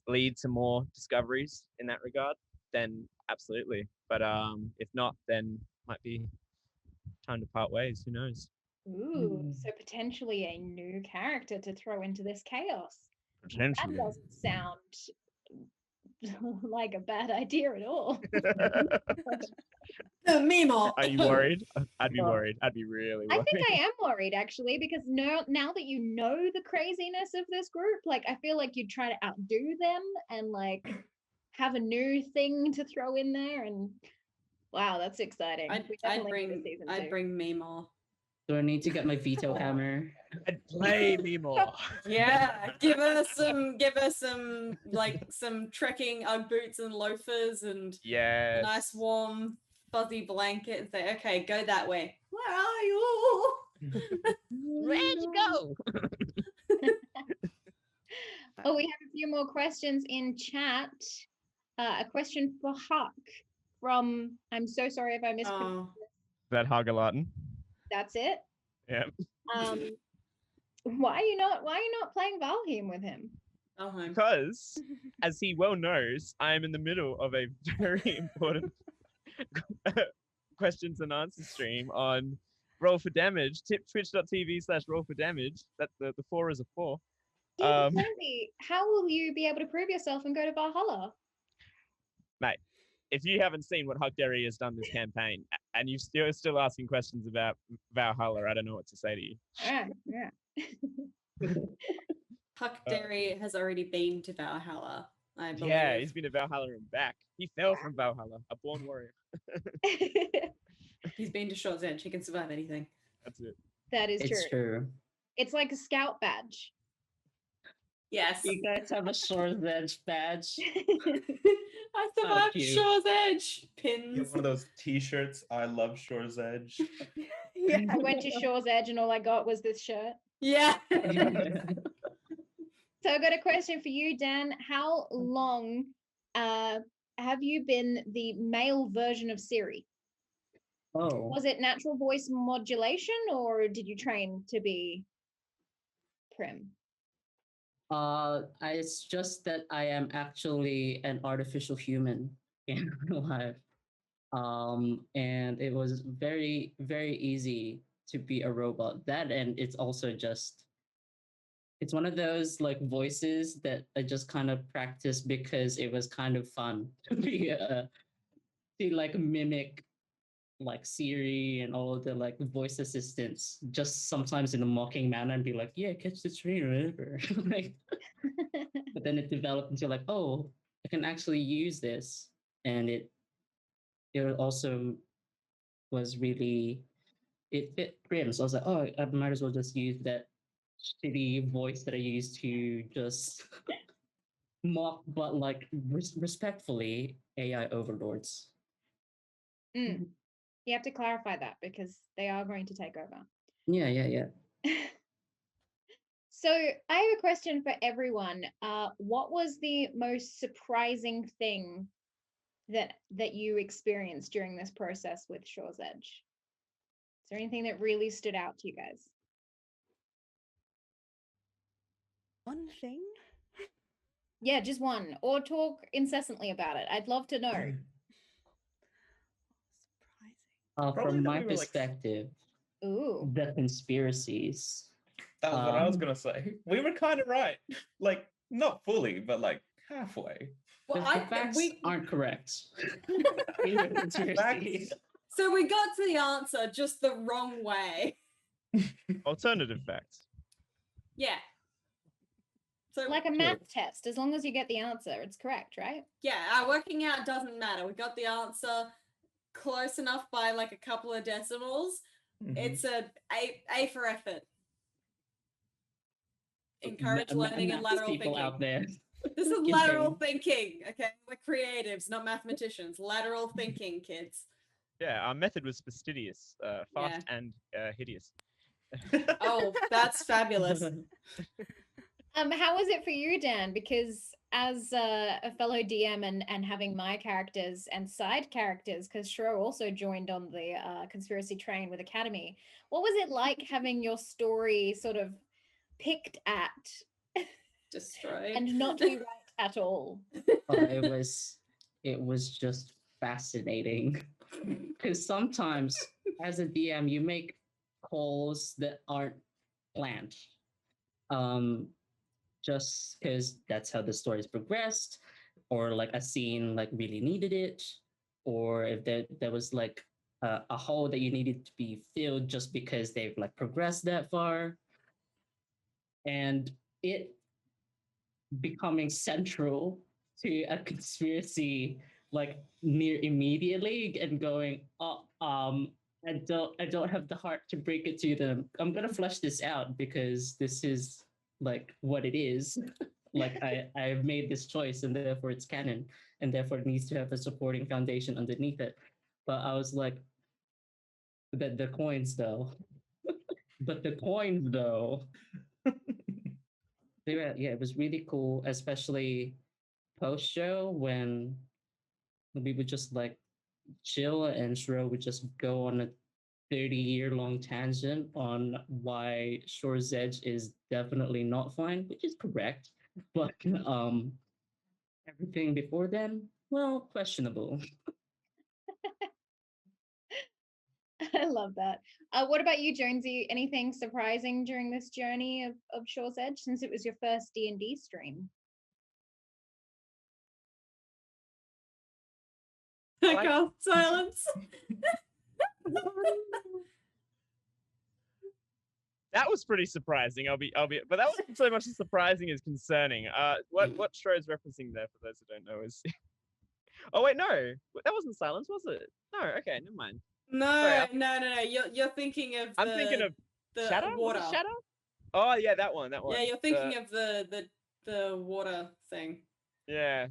lead to more discoveries in that regard, then absolutely. But if not, then might be time to part ways. Who knows? Ooh, so potentially a new character to throw into this chaos. That Potentially. doesn't sound like a bad idea at all. The Mimo. Are you worried? I'd be worried. I'd be really I worried. think I am worried actually, because now that you know the craziness of this group, like I feel like you'd try to outdo them and like have a new thing to throw in there, and wow, that's exciting. We definitely need a season I'd 2. bring Mimo. Do I need to get my veto hammer? I'd play me more. Yeah, give us some like some trekking Ugg boots and loafers and Yes. a nice warm fuzzy blanket and say, okay, go that way. Where are you? Where'd you go? Oh, we have a few more questions in chat. A question for Huck from, I'm so sorry if I mispronounced Oh, That Hagalatin. That's it. Yeah. Why are you not playing Valheim with him? Valheim. Because, as he well knows, I am in the middle of a very important questions and answers stream on Roll for Damage. Twitch.tv/Roll for Damage. That's the 4 is a 4. Yeah, Jonesy, how will you be able to prove yourself and go to Valhalla? Mate, if you haven't seen what Huck Derry has done this campaign, and you're still asking questions about Valhalla, I don't know what to say to you. Yeah. Huck Derry has already been to Valhalla, I believe. Yeah, he's been to Valhalla and back. He fell from Valhalla, a born warrior. He's been to Short's Edge. He can survive anything. That's it. That is It's true. It's like a scout badge. Yes. You guys have a Short's Edge badge. I survived cute. Short's Edge. You Pins. have one of those T-shirts. I love Shores Edge. Yeah. I went to Shaw's Edge and all I got was this shirt. Yeah. So I've got a question for you, Dan. How long have you been the male version of Siri? Oh. Was it natural voice modulation or did you train to be Prim? It's just that I am actually an artificial human in real life. And it was very, very easy to be a robot. That, and it's also just, it's one of those like voices that I just kind of practiced because it was kind of fun to be to like mimic like Siri and all of the like voice assistants, just sometimes in a mocking manner and be like, yeah, catch the train or whatever. Like, but then it developed into like, oh, I can actually use this. And it also was really, it fit Grim. So I was like, oh, I might as well just use that shitty voice that I used to just mock, but like respectfully, AI overlords. You have to clarify that because they are going to take over. Yeah. So I have a question for everyone. What was the most surprising thing that you experienced during this process with Shaw's Edge? Is there anything that really stood out to you guys? One thing? Yeah, just one. Or talk incessantly about it. I'd love to know. Surprising. Probably From that my we were, like, perspective, Ooh. the conspiracies. That was what I was gonna say. We were kind of right. Like, not fully, but like halfway. Well, The facts aren't correct. Facts. So we got to the answer just the wrong way. Alternative facts. Yeah. So Like a math test, as long as you get the answer, it's correct, right? yeah, working out doesn't matter. We got the answer close enough by like a couple of decimals. Mhm. It's a for effort. Encourage learning and lateral people thinking. out there. This is lateral thinking, okay? We're creatives, not mathematicians. Lateral thinking, kids. Yeah, our method was fastidious, fast Yeah. and hideous. Oh, that's fabulous. How was it for you, Dan? Because as a fellow DM and having my characters and side characters, because Shro also joined on the conspiracy train with Academy, what was it like having your story sort of picked at Destroyed. and not be right at all? It was just fascinating because sometimes as a DM you make calls that aren't planned. Just because that's how the story's progressed, or like a scene like really needed it, or if there was like a hole that you needed to be filled just because they've like progressed that far, and it becoming central to a conspiracy like near immediately and going, oh, I don't have the heart to break it to them. I'm gonna flesh this out because this is like what it is. Like I've made this choice and therefore it's canon and therefore it needs to have a supporting foundation underneath it. But I was like, but the coins though. But the coins though. Yeah, it was really cool, especially post show when we would just like chill and Shro would just go on a 30-year-long tangent on why Shore's Edge is definitely not fine, which is correct. But everything before then, well, questionable. I love that. What about you, Jonesy? Anything surprising during this journey of Shaw's Edge since it was your first D&D stream? Go, silence. That was pretty surprising. But that wasn't so much as surprising as concerning. What Shro's referencing there, for those who don't know, is. Oh wait, no, that wasn't silence, was it? No, okay, never mind. No, Sorry, no. You're thinking of. I'm thinking of the Shadow. Was water. it Shadow? Oh yeah, that one. Yeah, you're thinking of the water thing. Yeah.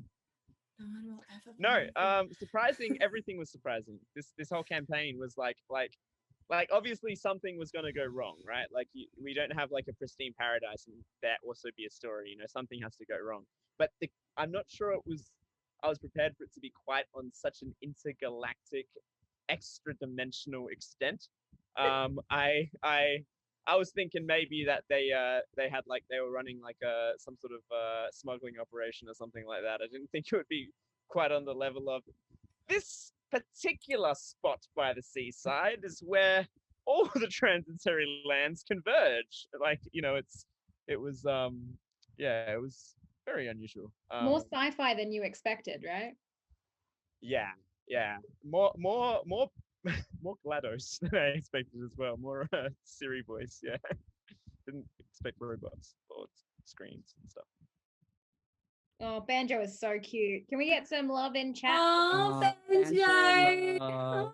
No one will ever. No, surprising. Everything was surprising. This whole campaign was like obviously something was going to go wrong, right? Like we don't have like a pristine paradise and that also be a story. You know, something has to go wrong. But I'm not sure I was prepared for it to be quite on such an intergalactic, extra dimensional extent. I was thinking maybe that they had like they were running like some sort of smuggling operation or something like that. I didn't think it would be quite on the level of this particular spot by the seaside is where all the transitory lands converge. Like, you know, it was very unusual. More sci-fi than you expected, right? Yeah. More more GLaDOS than I expected as well. More Siri voice, yeah. Didn't expect robots or screens and stuff. Oh, Banjo is so cute. Can we get some love in chat? Oh, Banjo! Banjo. I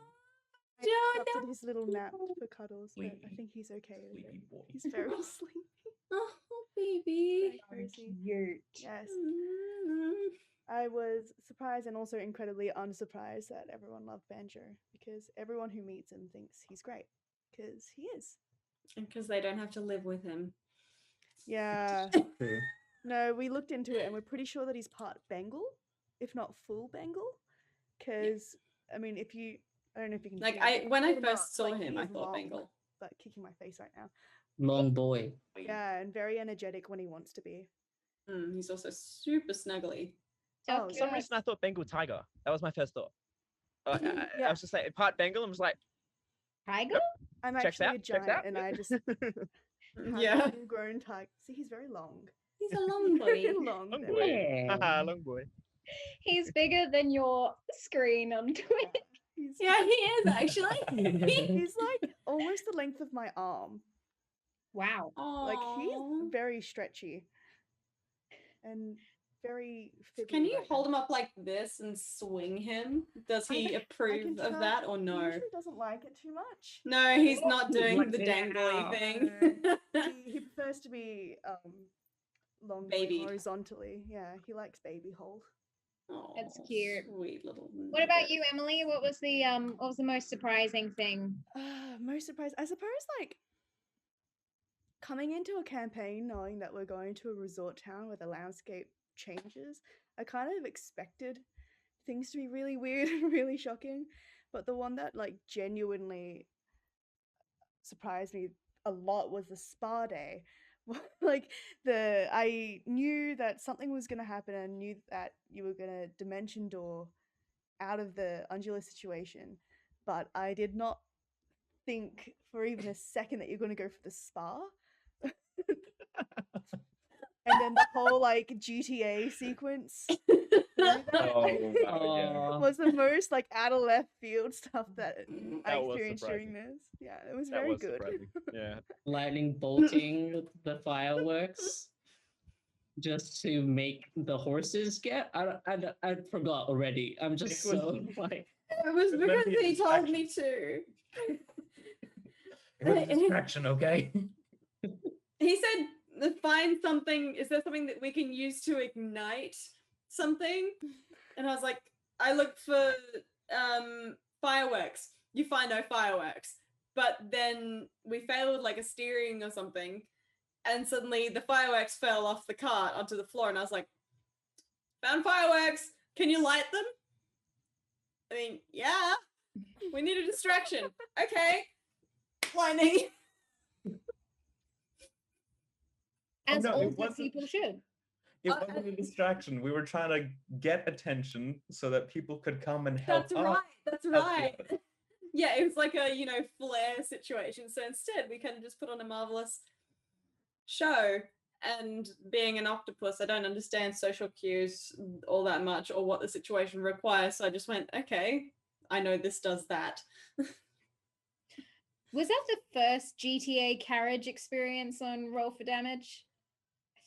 interrupted his little nap for cuddles, but I think he's okay with it. He's very sleepy. Oh, baby. Very cozy. Cute. Yes. Mm. I was surprised and also incredibly unsurprised that everyone loved Banjo because everyone who meets him thinks he's great because he is. And because they don't have to live with him. Yeah. True. No, we looked into it and we're pretty sure that he's part Bengal, if not full Bengal. Because, I mean, I don't know if you can Like, see when I him, but, first saw like, him, he I is thought long, Bengal. But kicking my face right now. Long boy. Yeah, and very energetic when he wants to be. He's also super snuggly. Oh, For some yes. reason, I thought Bengal tiger. That was my first thought. I Yeah. was just like part Bengal. I was like, Tiger? I'm Checks actually out, a checks giant out. and I just have Yeah. a full-grown tiger. See, he's very long. He's a long boy. Very long. long there boy. we go. Yeah. Long boy. He's bigger than your screen on Twitch. He's, Yeah, he is actually. he's like almost the length of my arm. Wow. Like Aw. he's very stretchy and very fibbly. Can you right hold now. him up like this and swing him? Does I he can approve of try. that or He no? usually doesn't like it too much. No, he's not doing Like the that. dangly thing. He prefers to be long Babied. horizontally. Yeah, he likes baby hold. That's Aw, cute. Sweet little. What about nugget. you, Emily? What was the most surprising thing? Most surprised, I suppose, like coming into a campaign knowing that we're going to a resort town where the landscape changes. I kind of expected things to be really weird and really shocking, but the one that like genuinely surprised me a lot was the spa day. Like I knew that something was going to happen, and knew that you were going to dimension door out of the Undula situation, but I did not think for even a second that you're going to go for the spa. And then the whole like GTA sequence through that Oh, wow, yeah. Aw, was the most like out of left field stuff that I That was experienced during surprising. this. Yeah, it was That very was good. surprising. Yeah. lightning bolting the fireworks just to make the horses get. I forgot already. I'm just It was- so like. It was It was meant because to be a he told distraction. me to. It was a distraction, okay? He said, "Find something. Is there something that we can use to ignite something?" And I was like, "I looked for fireworks. You find no fireworks." But then we failed with like a steering or something, and suddenly the fireworks fell off the cart onto the floor, and I was like, "Found fireworks. Can you light them?" I mean, yeah. We need a distraction. Okay. Lightning. As no, it all good wasn't- people should. It wasn't a distraction. We were trying to get attention so that people could come and help That's us. right. That's help the right. others. Yeah, it was like a, flare situation. So instead, we kind of just put on a marvelous show. And being an octopus, I don't understand social cues all that much or what the situation requires. So I just went, okay, I know this does that. Was that the first GTA carriage experience on Roll for Damage?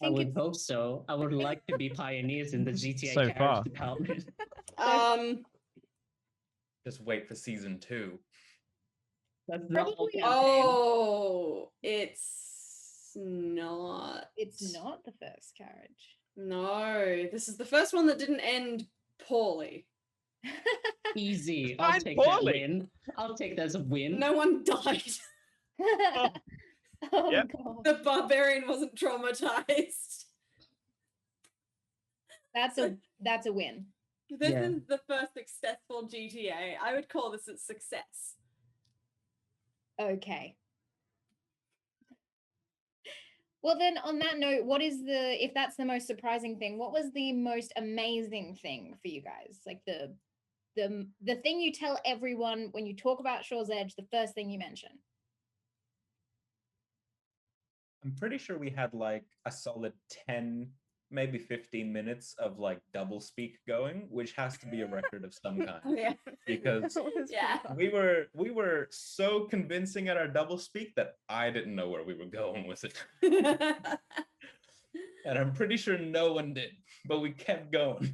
I would hope so. I would like to be pioneers in the GTA So carriage far. department. Just wait for season 2. That's not Probably campaign. Oh, it's not. It's not the first carriage. No, this is the first one that didn't end poorly. Easy. I'll Fine, take poorly. that win. I'll take that as a win. No one died. Oh Yep. god. The barbarian wasn't traumatized. That's a win. This Yeah. is the first successful GTA. I would call this a success. Okay. Well then on that note, if that's the most surprising thing, what was the most amazing thing for you guys? Like the thing you tell everyone when you talk about Shaw's Edge, the first thing you mention. I'm pretty sure we had like a solid 10, maybe 15 minutes of like double speak going, which has to be a record of some kind. Oh yeah. Because That was pretty Yeah. fun. we were so convincing at our double speak that I didn't know where we were going with it. And I'm pretty sure no one did, but we kept going.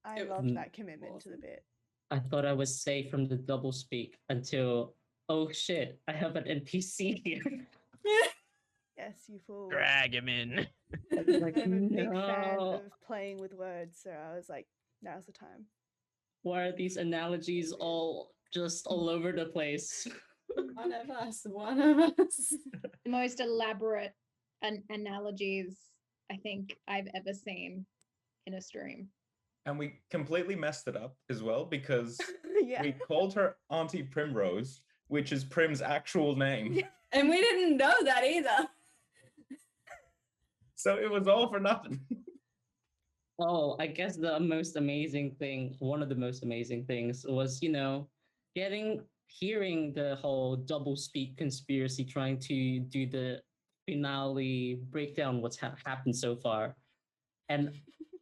I It was loved that commitment to the awesome. bit. I thought I was safe from the double speak until, oh shit, I have an NPC here. Yes, you fool. Drag him in. Like, I'm a big fan no. of playing with words, so I was like, now's the time. Why are these analogies all just all over the place? One of us. One of us. The most elaborate analogies I think I've ever seen in a stream. And we completely messed it up as well because Yeah. we called her Auntie Primrose, which is Prim's actual name. Yeah. And we didn't know that either. So it was all for nothing. Oh, I guess the most amazing thing, one of the most amazing things was, hearing the whole double speak conspiracy, trying to do the finale breakdown, what's happened so far. And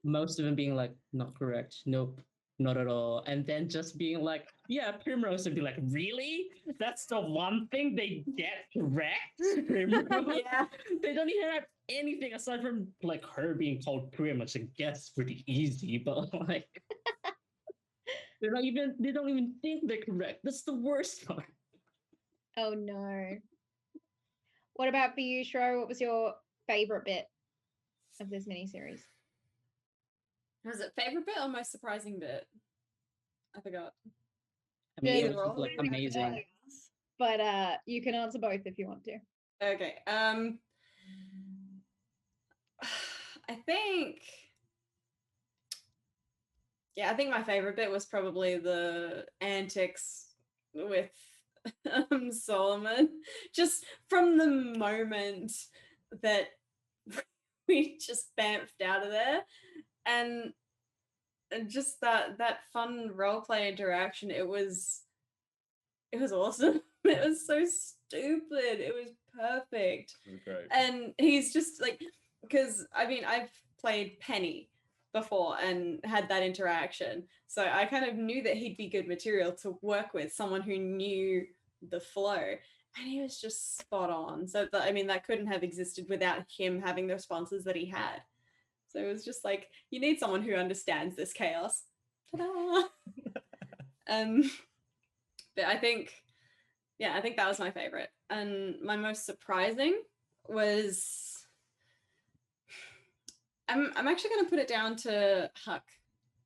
most of them being like, not correct. Nope, not at all. And then just being like, yeah, Primrose, and be like, really? That's the one thing they get correct? Primrose? Yeah. They don't even have anything aside from like her being called Prim, which I guess pretty easy, but like they don't even think they're correct. That's the worst part. Oh no. What about for you, Shro? What was your favorite bit of this miniseries? Was it favorite bit or most surprising bit? I forgot. I mean, it Either was just or. like amazing. But you can answer both if you want to. Okay. I think. Yeah, I think my favorite bit was probably the antics with Solomon. Just from the moment that we just bamfed out of there, and just that fun roleplay interaction. It was awesome. It was so stupid. It was perfect. It was great. And he's just like, because I mean, I've played Penny before and had that interaction, so I kind of knew that he'd be good material to work with, someone who knew the flow, and he was just spot on. So I mean, that couldn't have existed without him having the responses that he had. So it was just like, you need someone who understands this chaos. Ta-da! But I think that was my favorite. And my most surprising was, I'm actually going to put it down to Huck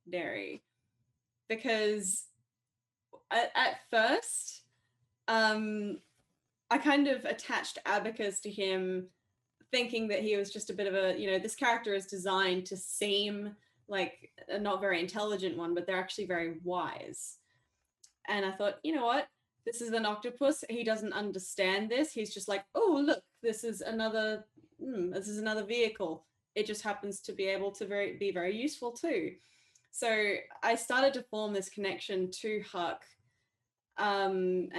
Dairy, because at first, I kind of attached Abacus to him, thinking that he was just a bit of a, this character is designed to seem like a not very intelligent one, but they're actually very wise. And I thought, you know what? This is an octopus. He doesn't understand this. He's just like, oh, look, this is another vehicle. It just happens to be able to be very useful too. So I started to form this connection to Huck, and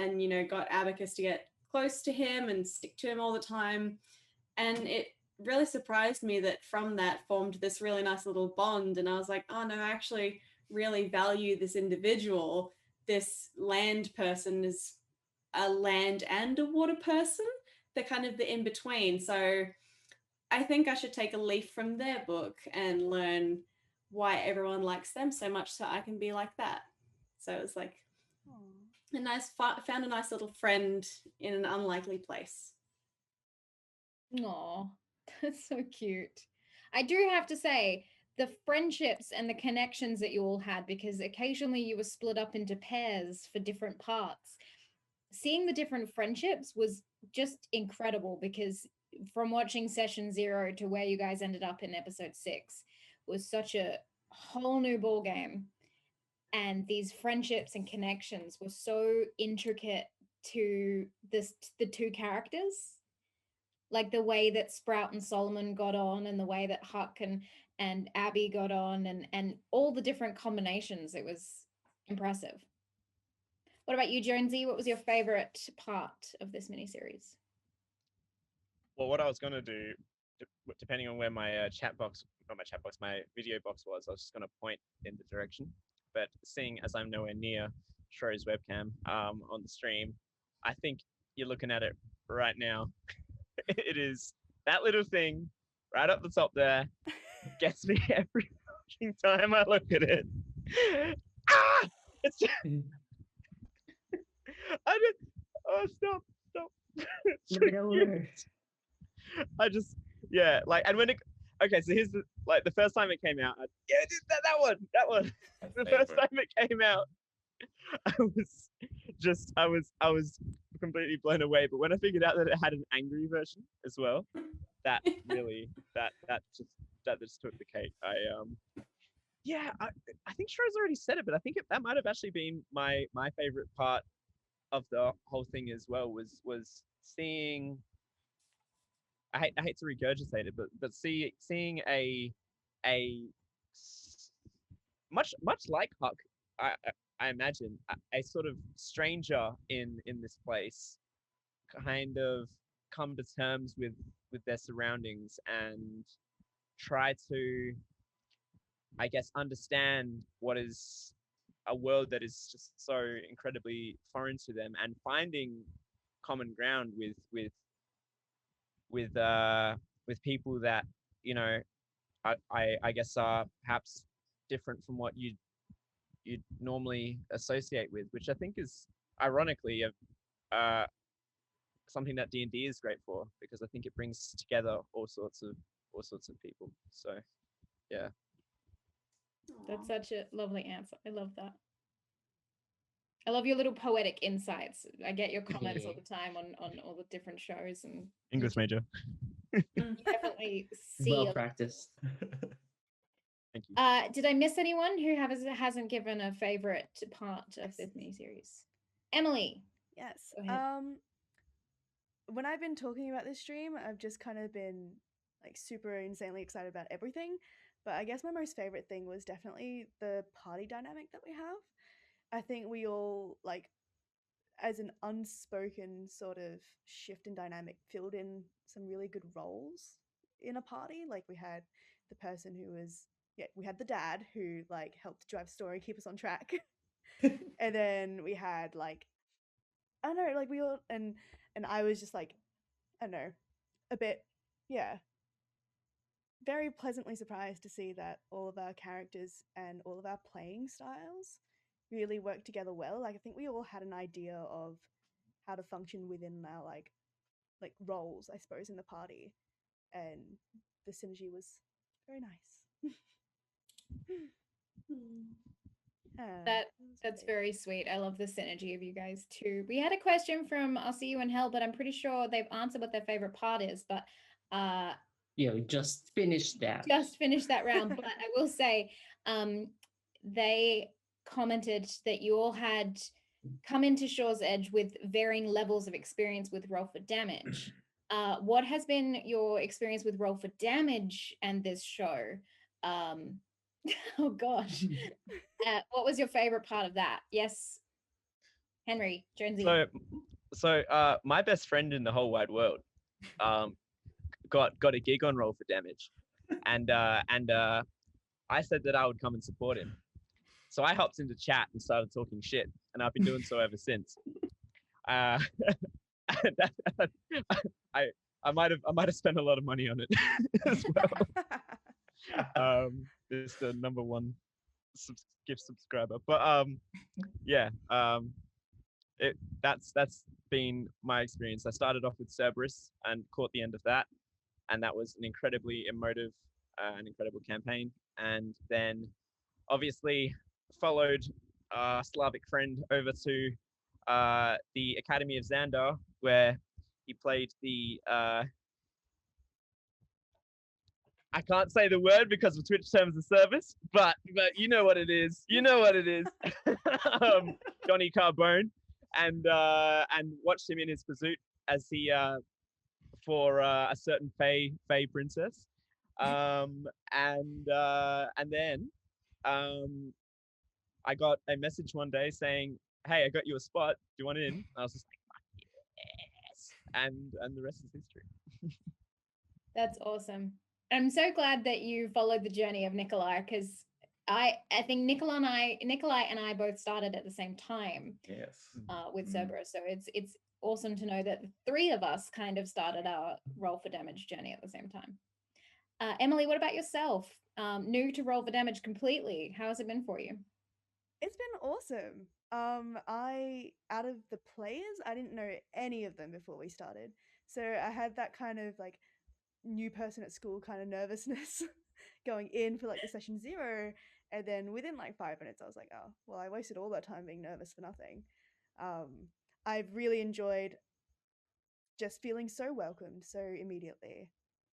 got Abacus to get close to him and stick to him all the time. And it really surprised me that from that formed this really nice little bond. And I was like, oh no, I actually really value this individual. This land person is a land and a water person. They're kind of the in-between. So I think I should take a leaf from their book and learn why everyone likes them so much, so I can be like that. So it was like found a nice little friend in an unlikely place. Aw, that's so cute. I do have to say, the friendships and the connections that you all had, because occasionally you were split up into pairs for different parts. Seeing the different friendships was just incredible, because from watching session 0 to where you guys ended up in episode 6 was such a whole new ball game. And these friendships and connections were so intricate to the two characters, like the way that Sprout and Solomon got on, and the way that Huck and Abby got on, and all the different combinations. It was impressive. What about you, Jonesy? What was your favorite part of this miniseries? Well, what I was going to do, depending on where my my video box was, I was just going to point in the direction. But seeing as I'm nowhere near Shro's webcam on the stream, I think you're looking at it right now. It is that little thing right up the top there. Gets me every fucking time I look at it. Ah! It's just, stop. I just, yeah, like, and when it, okay, so here's the first time it came out, that one. The first time it came out, I was completely blown away. But when I figured out that it had an angry version as well, that really, that just took the cake. I think Shro's already said it, but I think that might have actually been my favorite part of the whole thing as well, was seeing. I hate to regurgitate it, but seeing a much like Huck, I imagine a sort of stranger in this place, kind of come to terms with their surroundings and try to, I guess, understand what is a world that is just so incredibly foreign to them, and finding common ground with people that, I guess are perhaps different from what you'd normally associate with, which I think is ironically something that D&D is great for, because I think it brings together all sorts of people. So yeah. That's such a lovely answer. I love that. I love your little poetic insights. I get your comments all the time on all the different shows, and English major. you definitely see. Well practiced. Thank you. Did I miss anyone who hasn't given a favorite part of this miniseries? Emily. Yes. Go ahead. When I've been talking about this stream, I've just kind of been like super insanely excited about everything. But I guess my most favorite thing was definitely the party dynamic that we have. I think we all, like, as an unspoken sort of shift in dynamic, filled in some really good roles in a party. Like, we had the person who was, we had the dad who like helped drive story, keep us on track. And then we had like, I don't know, like we all, and I was just like, I don't know, a bit, yeah, very pleasantly surprised to see that all of our characters and all of our playing styles really work together well. Like, I think we all had an idea of how to function within our like roles, I suppose, in the party, and the synergy was very nice. That's very sweet. I love the synergy of you guys too. We had a question from I'll See You in Hell, but I'm pretty sure they've answered what their favorite part is. But we just finished that. Just finished that round. But I will say, they commented that you all had come into Shaw's Edge with varying levels of experience with roll for damage. What has been your experience with roll for damage and this show? Oh gosh. What was your favorite part of that? Yes, Henry, Jonesy. So my best friend in the whole wide world got a gig on Roll for Damage, and I said that I would come and support him. So I hopped into chat and started talking shit, and I've been doing so ever since. I might have spent a lot of money on it as well. It's the #1 gift subscriber, but yeah, that's been my experience. I started off with Cerberus and caught the end of that, and that was an incredibly emotive and incredible campaign. And then obviously followed Slavic friend over to the Academy of Xandar, where he played the I can't say the word because of Twitch terms of service, but you know what it is. You know what it is. Johnny Carbone, and watched him in his pursuit as he for a certain Fey princess, and then I got a message one day saying, "Hey, I got you a spot. Do you want in?" And I was just like, "Yes," and the rest is history. That's awesome. I'm so glad that you followed the journey of Nikolai, because I think Nikolai and I both started at the same time. Yes. With Cerberus. So it's awesome to know that the three of us kind of started our Roll for Damage journey at the same time. Emily, what about yourself? New to Roll for Damage completely. How has it been for you? It's been awesome. I, out of the players, I didn't know any of them before we started. So I had that kind of like new person at school kind of nervousness going in for like the session 0. And then within like 5 minutes, I was like, oh, well, I wasted all that time being nervous for nothing. I've really enjoyed just feeling so welcomed so immediately.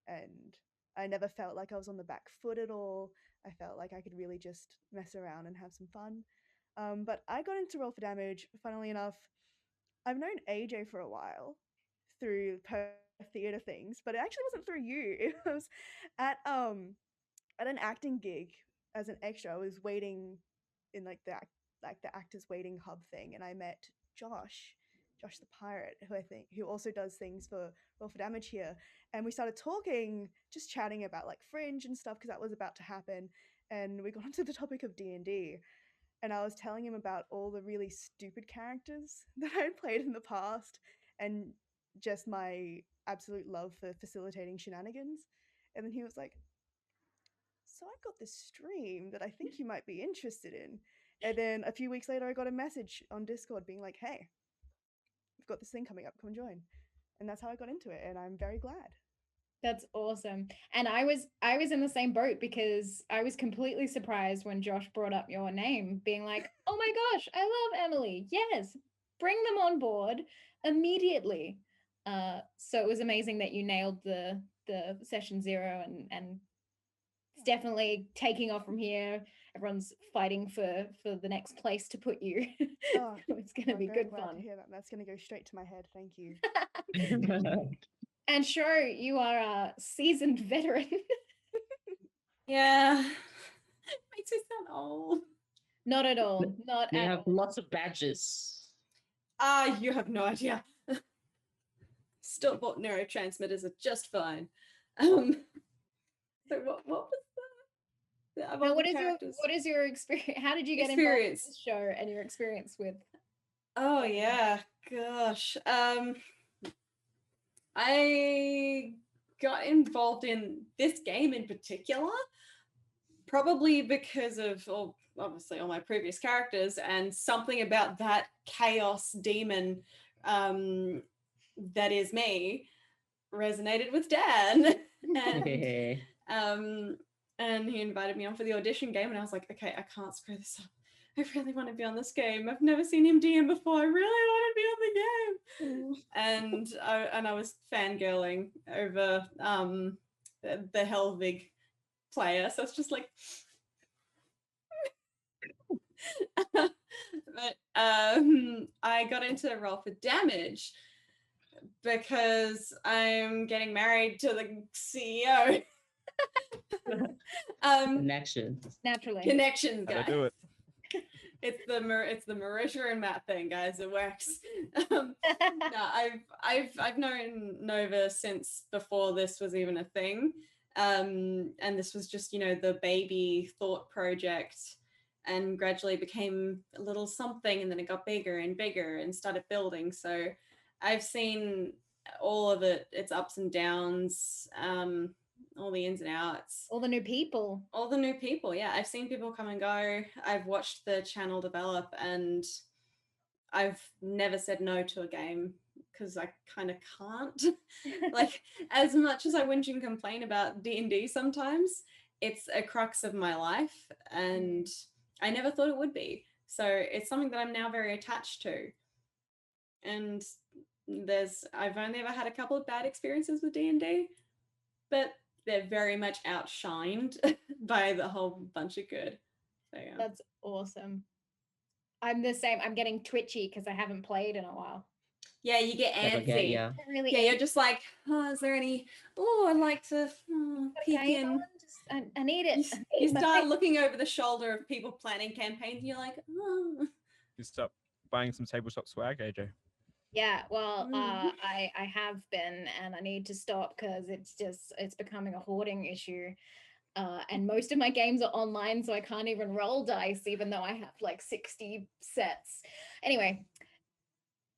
And I never felt like I was on the back foot at all. I felt like I could really just mess around and have some fun. But I got into Roll for Damage, funnily enough. I've known AJ for a while through Perth theatre things, but it actually wasn't through you. It was at an acting gig as an extra. I was waiting in like the actors waiting hub thing, and I met Josh the pirate, who also does things for Roll for Damage here. And we started talking, just chatting about like Fringe and stuff, because that was about to happen. And we got onto the topic of D&D, and I was telling him about all the really stupid characters that I had played in the past, and just my absolute love for facilitating shenanigans. And then he was like, so I've got this stream that I think you might be interested in. And then a few weeks later, I got a message on Discord being like, hey, we've got this thing coming up, come and join. And that's how I got into it, and I'm very glad. That's awesome. And I was in the same boat because I was completely surprised when Josh brought up your name, being like, "Oh my gosh, I love Emily. Yes, bring them on board immediately." So it was amazing that you nailed the session 0, and it's definitely taking off from here. Everyone's fighting for the next place to put you. Oh, So it's going to I'm be very good glad to fun. hear that. That's going to go straight to my head. Thank you. And sure, you are a seasoned veteran. Yeah. Makes me sound old. Not at all. Not We at have all. lots of badges. You have no idea. Still bought neurotransmitters are just fine. So what was the Now, other what characters? is your experience? How did you get involved in Experience. this show and your experience with? Oh yeah, gosh. I got involved in this game in particular, probably because of obviously all my previous characters and something about that chaos demon that is me resonated with Dan. And he invited me on for the audition game, and I was like, okay, I can't screw this up. I really want to be on this game. I've never seen him DM before. I really want to be on the game. And I was fangirling over the Helvig player. So it's just like but I got into Roll for Damage because I'm getting married to the CEO. Connections. Naturally. Connections, How guys. to do it. It's the Marisha and Matt thing, guys. It works. No, I've known Nova since before this was even a thing, and this was just the baby thought project, and gradually became a little something, and then it got bigger and bigger and started building. So I've seen all of it, its ups and downs, all the ins and outs. All the new people. All the new people, yeah. I've seen people come and go. I've watched the channel develop, and I've never said no to a game because I kind of can't. Like, as much as I whinge and complain about D&D sometimes, it's a crux of my life, and I never thought it would be. So it's something that I'm now very attached to. And I've only ever had a couple of bad experiences with D&D, but they're very much outshined by the whole bunch of good. So, yeah. That's awesome. I'm the same. I'm getting twitchy because I haven't played in a while. Yeah, you get Never get antsy. ya. Really Yeah, you're just like, oh, is there any? Oh, I'd like to peek game in. on, I need it. You start looking over the shoulder of people planning campaigns, and you're like, oh. You stop buying some tabletop swag, AJ. Yeah, well, Mm. I have been, and I need to stop because it's becoming a hoarding issue. And most of my games are online, so I can't even roll dice, even though I have like 60 sets. Anyway,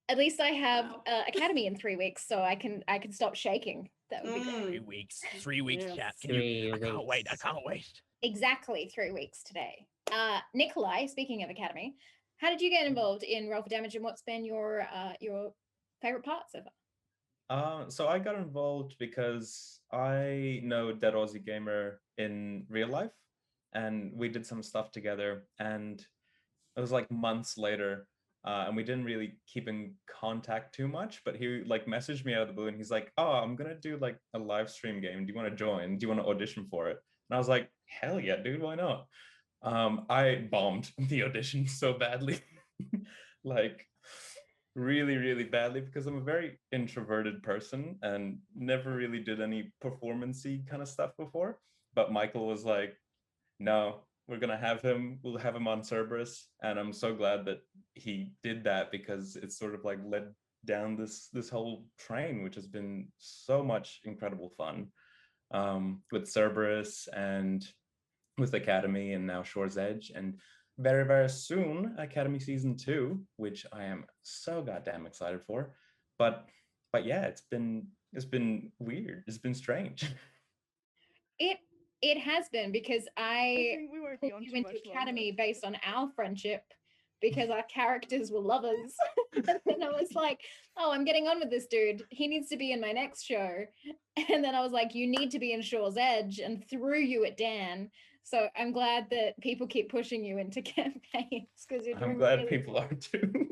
at least I have Wow. Academy in 3 weeks, so I can stop shaking. That would be great. 3 weeks. 3 weeks, Yes. chat. Three I can't wait. I weeks. can't wait. Exactly 3 weeks today. Nikolai, speaking of Academy, how did you get involved in Roll for Damage, and what's been your favorite part so far? So I got involved because I know Dead Aussie Gamer in real life, and we did some stuff together, and it was like months later, and we didn't really keep in contact too much, but he like messaged me out of the blue, and he's like, oh, I'm gonna do like a live stream game. Do you want to join? Do you want to audition for it? And I was like, hell yeah, dude, why not? I bombed the audition so badly. Like really, really badly, because I'm a very introverted person and never really did any performance-y kind of stuff before. But Michael was like, no, we're gonna have him, we'll have him on Cerberus. And I'm so glad that he did that, because it's sort of like led down this whole train, which has been so much incredible fun, with Cerberus and with Academy, and now Shore's Edge, and very, very soon Academy Season 2, which I am so goddamn excited for. But yeah, it's been weird. It's been strange. It has been, because I think we won't put be on you too into much longer. Academy based on our friendship because our characters were lovers. And then I was like, oh, I'm getting on with this dude. He needs to be in my next show. And then I was like, you need to be in Shaw's Edge, and threw you at Dan. So I'm glad that people keep pushing you into campaigns because you're doing I'm glad really people cool. are too.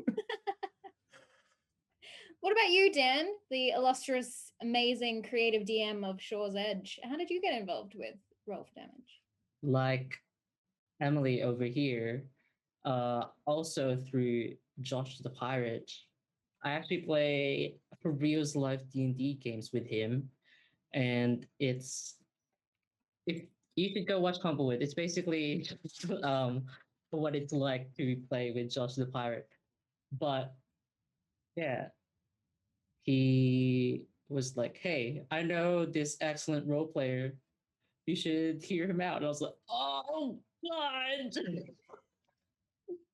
What about you, Dan, the illustrious, amazing, creative DM of Shaw's Edge? How did you get involved with Roll for Damage? Like Emily over here, also through Josh the Pirate, I actually play for Rio's live D&D games with him, and it's if you could go watch Humblewood, it's basically what it's like to play with Josh the Pirate. But yeah, he was like, "Hey, I know this excellent role player. You should hear him out." And I was like, "Oh God,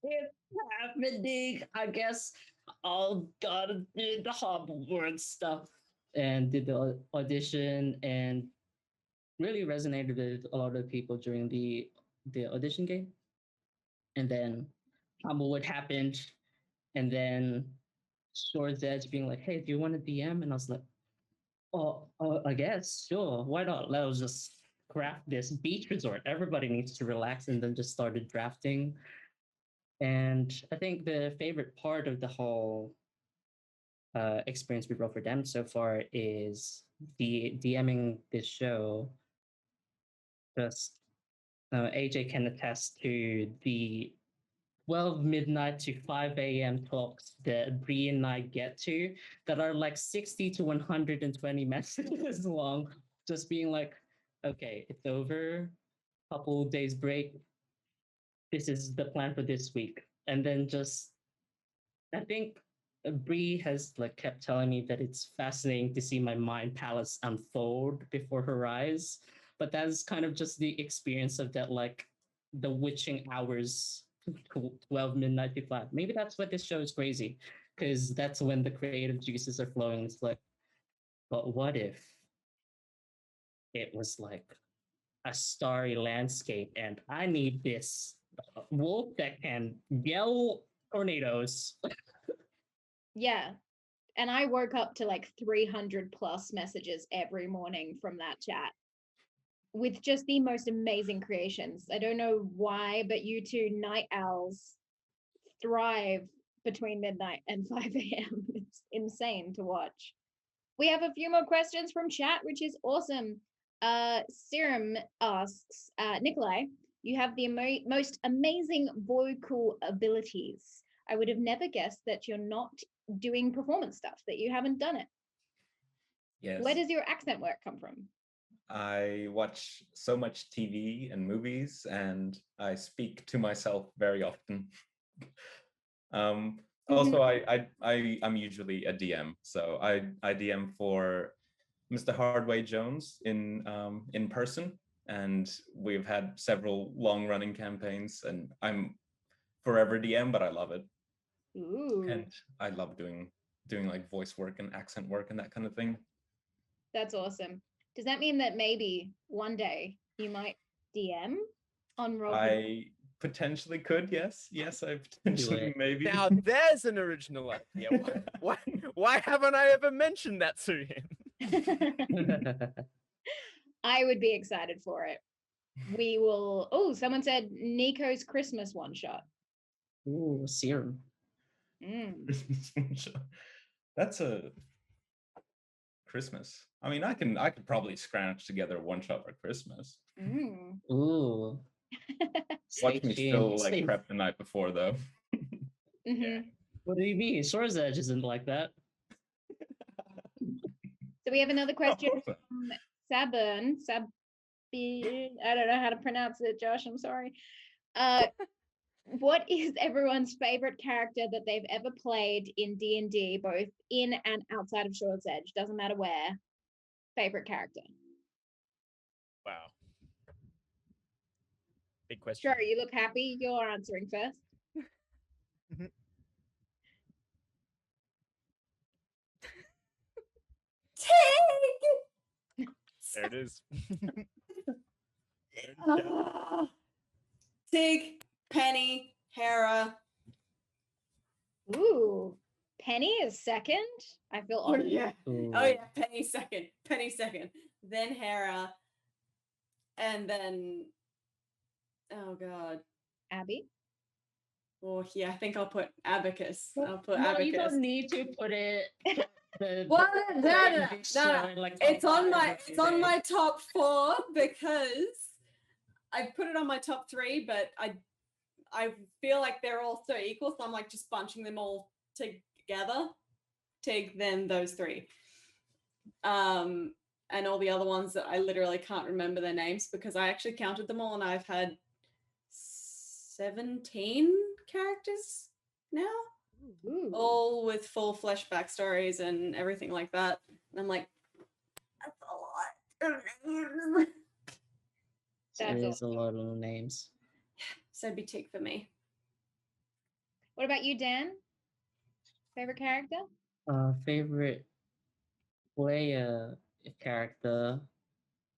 it's happening! I guess I'll gotta do the Humblewood stuff." And did the audition, and really resonated with a lot of people during the audition game. And then Humblewood happened, and then Shores Edge being like, "Hey, do you want to DM?" And I was like, "Oh, I guess, sure. Why not? Let's just craft this beach resort. Everybody needs to relax," and then just started drafting. And I think the favorite part of the whole experience with Roll for Damage so far is the DMing this show. Just AJ can attest to the 12 midnight to 5 a.m. talks that Bree and I get to that are like 60 to 120 messages long, just being like, okay, it's over, couple days break, this is the plan for this week. And then just, I think Bree has like kept telling me that it's fascinating to see my mind palace unfold before her eyes. But that's kind of just the experience of that, like the witching hours, 12 midnight to 5. Maybe that's what this show is crazy, because that's when the creative juices are flowing. It's like, but what if it was like a starry landscape and I need this wolf that can yell tornadoes? Yeah. And I woke up to like 300 plus messages every morning from that chat with just the most amazing creations. I don't know why, but you two night owls thrive between midnight and 5 a.m. It's insane to watch. We have a few more questions from chat, which is awesome. Serum asks, Nikolai, you have the most amazing vocal abilities. I would have never guessed that you're not doing performance stuff, that you haven't done it. Yes. Where does your accent work come from? I watch so much TV and movies, and I speak to myself very often. Also, I'm usually a DM, so I DM for Mr. Hardway Jones in person, and we've had several long-running campaigns, and I'm forever DM, but I love it. Ooh, And I love doing like voice work and accent work and that kind of thing. that's awesome. Does that mean that maybe one day you might DM on Roll? I potentially could, yes, I potentially it. maybe. Now there's an original idea. Why haven't I ever mentioned that to him? I would be excited for it. We will. Oh, someone said Nico's Christmas one shot. Ooh, serum. That's a Christmas. I mean, I could probably scrounge together one shot for Christmas. Ooh. Watch me still like prep the night before though. Yeah. What do you mean? Shores Edge isn't like that. So we have another question from Sabern. I don't know how to pronounce it, Josh. I'm sorry. What is everyone's favorite character that they've ever played in D&D, both in and outside of Shores Edge? Doesn't matter where. Favorite character. Wow. Big question. Sure, you look happy. You're answering first. Tig! There it is. Tig, Penny, Hera, Ooh, Penny is second. I feel Oh honored. yeah. Ooh. Oh yeah. Penny second. Penny second. Then Hera. And then oh god. Abby. Oh yeah, I think I'll put Abacus. I'll put No, Abacus. you don't need to put it. Well, no. Like It's on top my five, it's on my top 4 because I put it on my top 3, but I feel like they're all so equal, so I'm like just bunching them all together. Take then those 3. And all the other ones that I literally can't remember their names because I actually counted them all and I've had 17 characters now, Ooh. all with full flesh backstories and everything like that. And I'm like, that's a lot. That's It is a awesome. lot of names. So boutique for me. What about you, Dan? Favorite character? Favorite player character.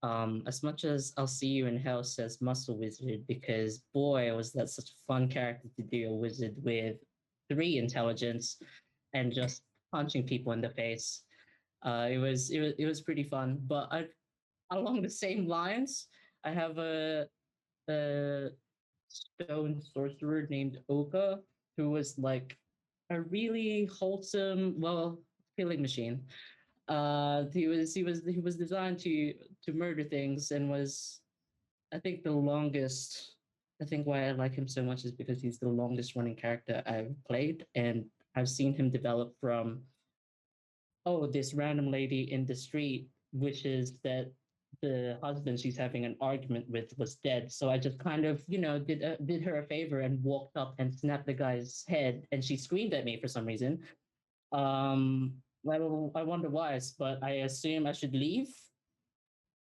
As much as I'll see you in hell says muscle wizard, because boy was that such a fun character to do, a wizard with 3 intelligence and just punching people in the face. It was pretty fun. But along the same lines, I have a stone sorcerer named Oka, who was like a really wholesome, well, killing machine. He was designed to murder things and was, I think, the longest. I think why I like him so much is because he's the longest running character I've played, and I've seen him develop from, oh, this random lady in the street wishes that the husband she's having an argument with was dead. So I just kind of, did her a favor and walked up and snapped the guy's head, and she screamed at me for some reason. I wonder why, but I assume I should leave,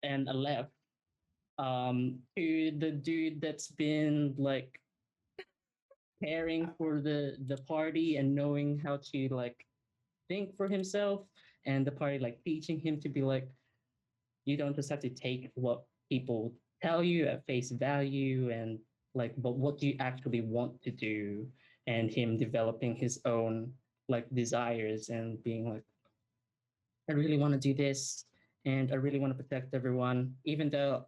and I left. To the dude that's been like caring for the party and knowing how to like think for himself, and the party like teaching him to be like, you don't just have to take what people tell you at face value, and like, but what do you actually want to do, and him developing his own like desires and being like, I really want to do this, and I really want to protect everyone, even though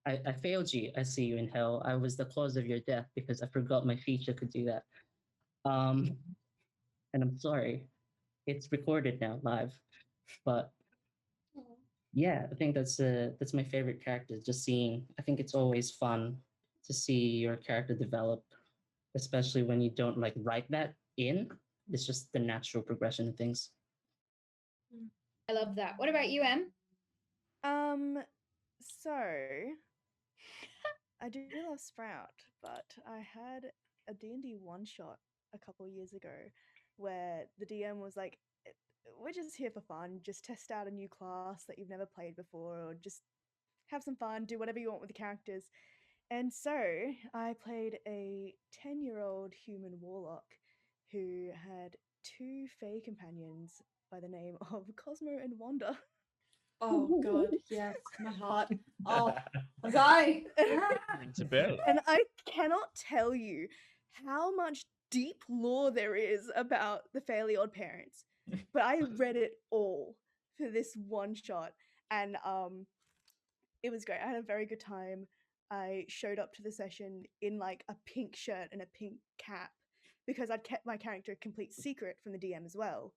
I failed you. I see you in hell. I was the cause of your death because I forgot my feature could do that. Um, and I'm sorry. It's recorded now live, but yeah, I think that's my favorite character. Just seeing, I think it's always fun to see your character develop, especially when you don't like write that in. It's just the natural progression of things. I love that. What about you, Em? So I do love Sprout, but I had a D&D one shot a couple years ago where the DM was like, we're just here for fun, just test out a new class that you've never played before, or just have some fun, do whatever you want with the characters. And so I played a 10-year-old human warlock who had 2 Fey companions by the name of Cosmo and Wanda. Oh god, yes, my heart. Oh, I'm dying. Rings a bell. And I cannot tell you how much deep lore there is about the Fairly Odd Parents, but I read it all for this one shot, and it was great. I had a very good time. I showed up to the session in like a pink shirt and a pink cap because I'd kept my character a complete secret from the DM as well.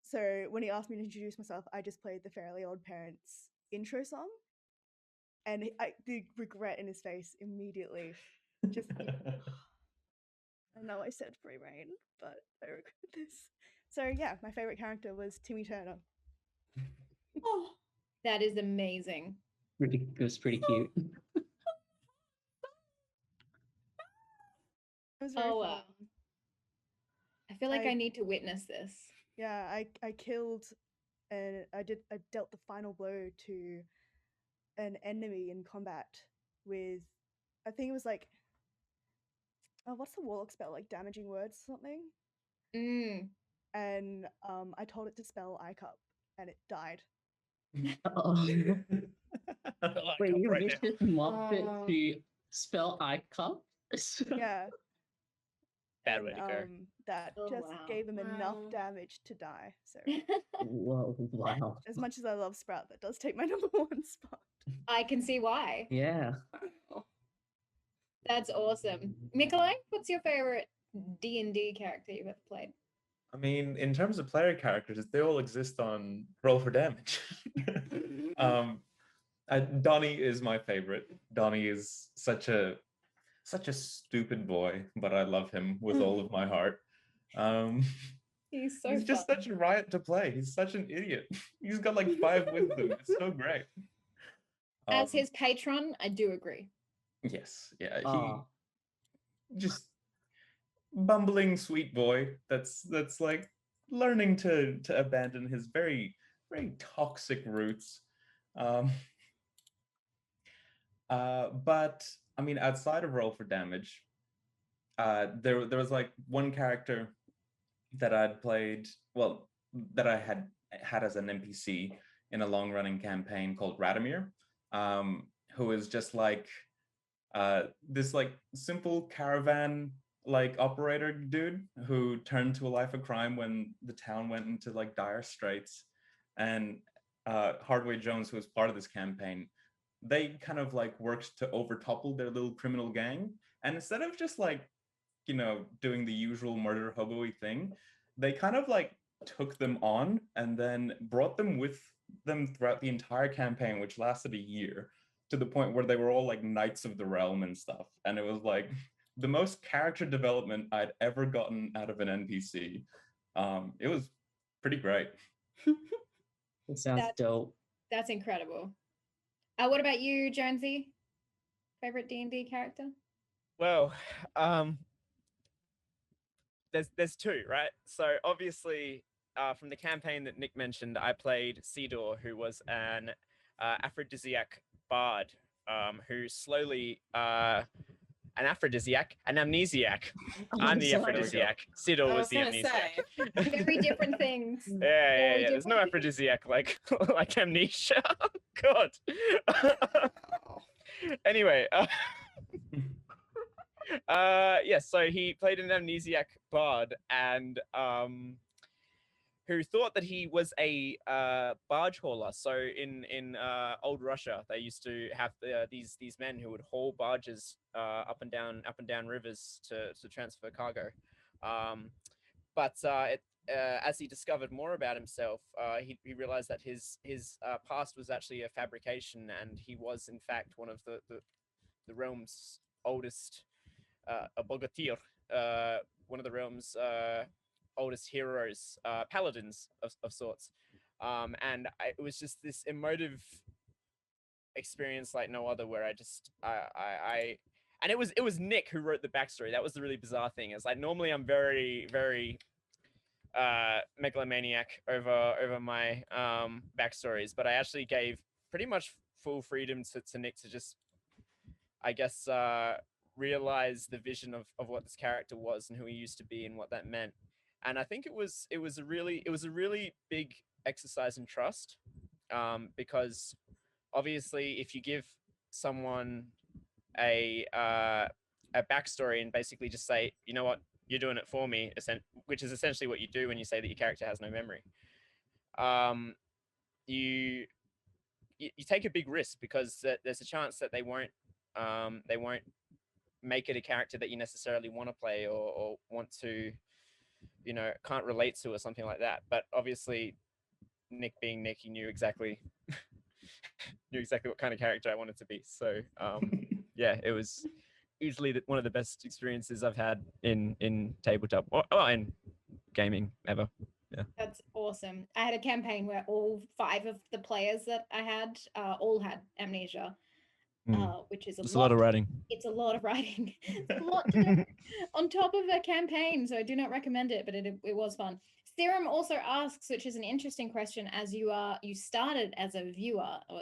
So when he asked me to introduce myself, I just played the Fairly Odd Parents intro song, and the regret in his face immediately. Just, I know I said free reign, but I regret this. So yeah, my favorite character was Timmy Turner. Oh, That is amazing. It was pretty cute. It was very Oh, fun. wow. I feel like I I- need to witness this. Yeah, I killed, and I dealt the final blow to an enemy in combat with, I think it was like, oh, what's the warlock spell, like damaging words or something? Mm. And I told it to spell iCup, and it died. Oh. Like Wait, up you right wish now. it mocked it to spell I cup? Yeah. Oh, wow. Yeah. Bad way to go. That Oh, just wow. gave him enough Wow. damage to die. So Whoa, wow. as much as I love Sprout, that does take my number 1 spot. I can see why. Yeah. That's awesome. Nikolai, what's your favorite D&D character you've ever played? I mean, in terms of player characters, they all exist on Roll for Damage. Donnie is my favorite. Donnie is such a stupid boy, but I love him with all of my heart. He's so He's just fun. such a riot to play. He's such an idiot. He's got like 5 wisdom. It's so great. As his patron, I do agree. Yes, yeah, Aw. he just bumbling sweet boy that's like learning to abandon his very toxic roots. But I mean, outside of Roll for Damage, there was like one character that I'd played, well, that I had as an NPC in a long running campaign called Radomir, who is just like this like simple caravan like operator dude who turned to a life of crime when the town went into like dire straits. And Hardway Jones, who was part of this campaign, they kind of like worked to overtopple their little criminal gang. And instead of just like, you know, doing the usual murder hobo-y thing, they kind of like took them on and then brought them with them throughout the entire campaign, which lasted a year, to the point where they were all like knights of the realm and stuff. And it was like the most character development I'd ever gotten out of an NPC. It was pretty great. It sounds That- dope. That's incredible. What about you, Jonesy? Favorite D&D character? Well, there's 2, right? So obviously, from the campaign that Nick mentioned, I played Cedar, who was an aphrodisiac bard, who slowly an aphrodisiac, an amnesiac. I'm the sorry. aphrodisiac. Cedar I was was the gonna amnesiac. say. Very different things. Yeah. Very There's no different. aphrodisiac like like amnesia. God. Anyway, yeah. So he played an amnesiac bard, and who thought that he was a barge hauler. So in old Russia, they used to have these men who would haul barges up and down rivers to transfer cargo. But as he discovered more about himself, he realized that his past was actually a fabrication, and he was in fact one of the realm's oldest a bogatir, one of the realm's oldest heroes, paladins of sorts. And it was just this emotive experience like no other, where I and it was Nick who wrote the backstory. That was the really bizarre thing. It's like normally I'm very megalomaniac over my backstories, but I actually gave pretty much full freedom to Nick to just, I guess, realize the vision of what this character was and who he used to be and what that meant. And I think it was a really big exercise in trust, because obviously if you give someone a backstory and basically just say, you know what, you're doing it for me, which is essentially what you do when you say that your character has no memory, you take a big risk, because there's a chance that they won't make it a character that you necessarily want to play or want to, you know, can't relate to or something like that. But obviously Nick being Nick, he knew exactly what kind of character I wanted to be. So yeah, it was easily one of the best experiences I've had in tabletop or in gaming ever. Yeah. That's awesome. I had a campaign where all 5 of the players that I had all had amnesia, which is It's a lot of writing. It's a lot of writing. It's a lot to do on top of a campaign, so I do not recommend it, but it was fun. Serum also asks, which is an interesting question, as you started as a viewer, or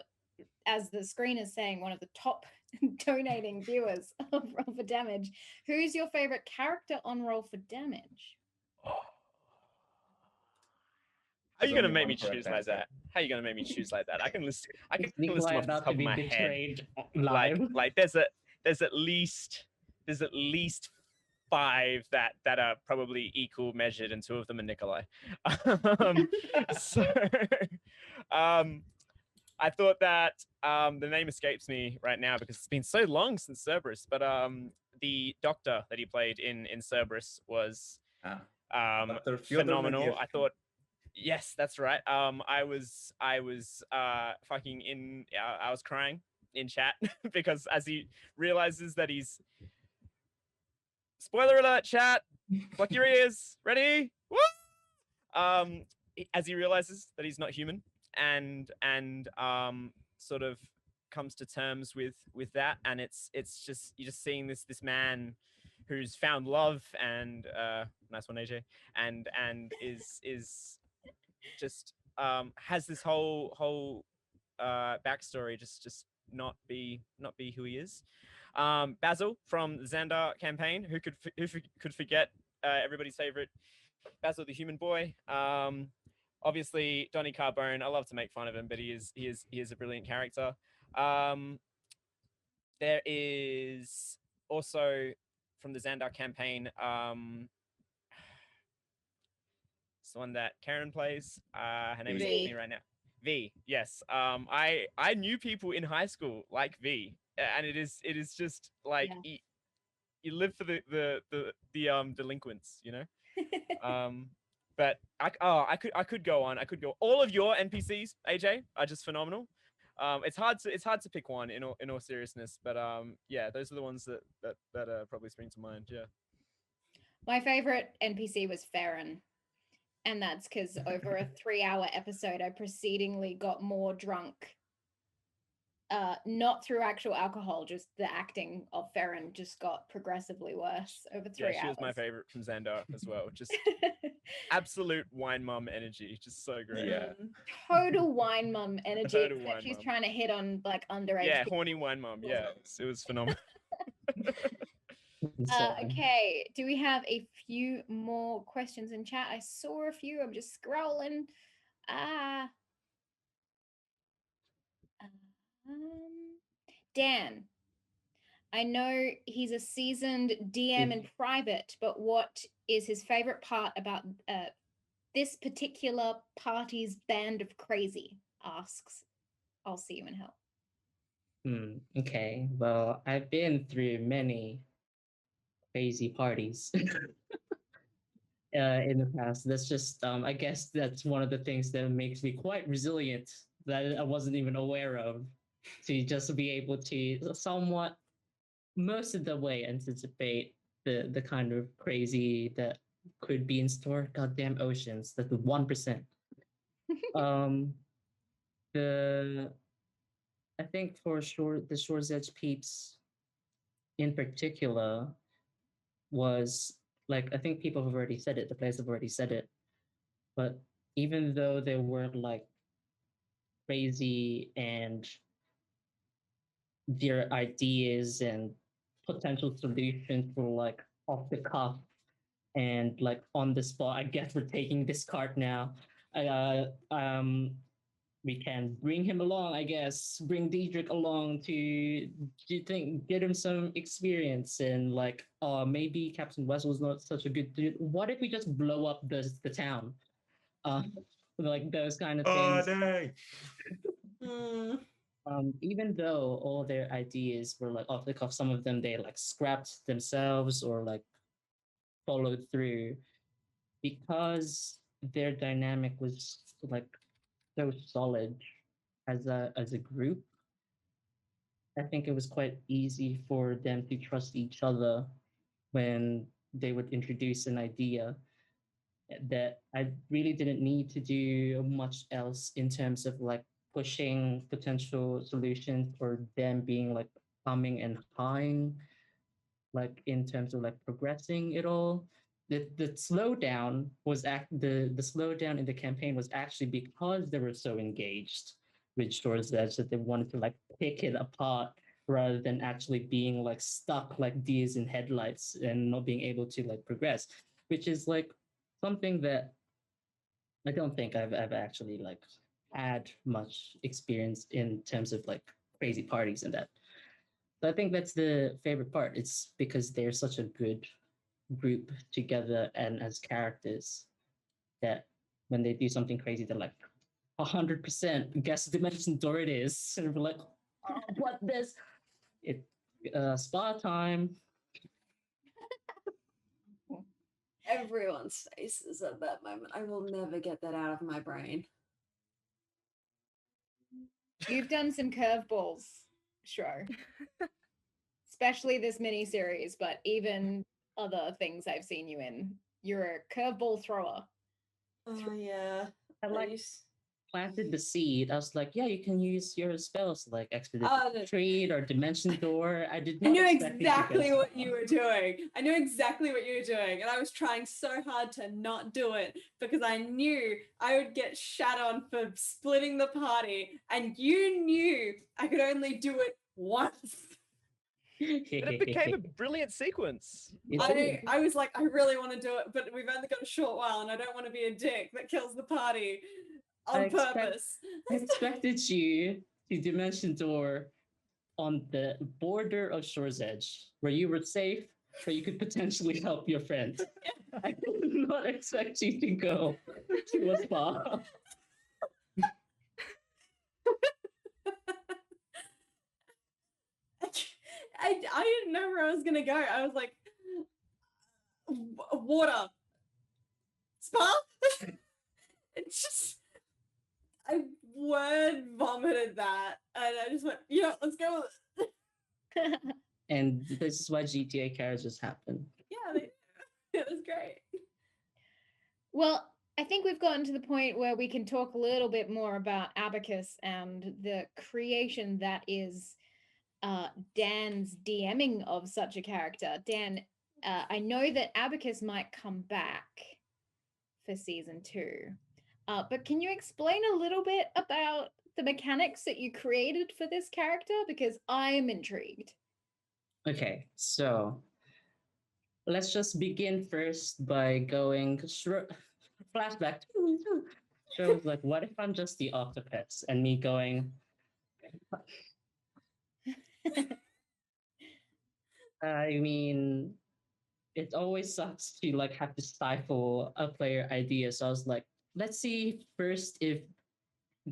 as the screen is saying, one of the top donating viewers of Roll for Damage. Who's your favorite character on Roll for Damage? How are you There's gonna only make one me correct choose like answer. that? How are you gonna make me choose like that? I can list Is them Nikolai off the about top to of be my head. betrayed live? Like there's at least 5 that are probably equal measured, and 2 of them are Nikolai. So I thought that the name escapes me right now because it's been so long since Cerberus, but the doctor that he played in Cerberus was Dr. Fyodor phenomenal. I Medvedev. thought, yes, that's right. I was fucking in. I was crying in chat because as he realizes that he's, spoiler alert, chat, block your ears, ready? Woo! As he realizes that he's not human, and sort of comes to terms with that, and it's just, you're just seeing this man who's found love, and nice one, AJ, and is just has this whole backstory, just not be who he is. Basil from the Xandar campaign, who could forget everybody's favorite Basil the human boy. Obviously Donny Carbone. I love to make fun of him, but he is a brilliant character. There is also from the Xandar campaign, it's the one that Karen plays. Her name is me right now. V. Yes. I knew people in high school like V, and it is just like you live for the delinquents, you know. But I could go on. I could go. All of your NPCs, AJ, are just phenomenal. It's hard to pick one in all seriousness, but yeah, those are the ones that probably spring to mind. Yeah. My favorite NPC was Farron. And that's because over a 3-hour episode, I proceedingly got more drunk. Not through actual alcohol, just the acting of Farron just got progressively worse over 3 hours. Yeah, she was my favorite from Xandar as well. Just absolute wine mum energy, just so great. Yeah. Total wine mum energy. Total wine she's mum. trying to hit on like underage. Yeah, people. horny wine mum. Yeah, it was phenomenal. Okay, do we have a few more questions in chat? I saw a few. I'm just scrolling. Dan, I know he's a seasoned DM in private, but what is his favorite part about this particular party's band of crazy? Asks. I'll see you in hell. Okay, well, I've been through many crazy parties in the past. That's just, I guess that's one of the things that makes me quite resilient that I wasn't even aware of, to just be able to somewhat, most of the way, anticipate the kind of crazy that could be in store. Goddamn oceans, that's the 1%. The I think for sure the Shores Edge peeps in particular was like, I think people have already said it, the players have already said it, but even though they were like crazy and their ideas and potential solutions were like off the cuff and like on the spot, I guess we're taking this card now. We can bring him along, I guess, bring Diedrich along to get him some experience, and like, maybe Captain West was not such a good dude. What if we just blow up the town? Like those kind of things. Even though all their ideas were like off the cuff, some of them they like scrapped themselves or like followed through, because their dynamic was like so solid as a group. I think it was quite easy for them to trust each other when they would introduce an idea, that I really didn't need to do much else in terms of like pushing potential solutions or them being like humming and hawing, like in terms of like progressing it all. The slowdown was the slowdown in the campaign was actually because they were so engaged with Shores Edge that they wanted to like pick it apart rather than actually being like stuck like deers in headlights and not being able to like progress, which is like something that I don't think I've actually like had much experience in terms of like crazy parties and that. So I think that's the favorite part. It's because they're such a good group together and as characters that when they do something crazy, they're like 100% guess the dimension door it is. And we're like, oh, what this? It spa time. Everyone's faces at that moment. I will never get that out of my brain. You've done some curveballs, sure. Especially this mini series, but even other things I've seen you in. You're a curveball thrower. Oh yeah. I like planted the seed. I was like, yeah, you can use your spells like expedite retreat or dimension door. I did I not knew expect exactly what you were doing. I knew exactly what you were doing. And I was trying so hard to not do it because I knew I would get shat on for splitting the party. And you knew I could only do it once. But it became a brilliant sequence. I was like, I really want to do it, but we've only got a short while and I don't want to be a dick that kills the party on purpose. I expected you to dimension door on the border of Shore's Edge, where you were safe, where you could potentially help your friend. I did not expect you to go to a spa. I didn't know where I was gonna go. I was like, water, spa. It's just, I word vomited that, and I just went, yeah, let's go. And this is why GTA carriages happen. Yeah, it was great. Well, I think we've gotten to the point where we can talk a little bit more about Abacus and the creation that is Dan's DMing of such a character. Dan, I know that Abacus might come back for season 2, but can you explain a little bit about the mechanics that you created for this character? Because I'm intrigued. Okay, so let's just begin first by going flashback. So like, what if I'm just the octopus and me going? I mean, it always sucks to like have to stifle a player idea. So I was like, let's see first if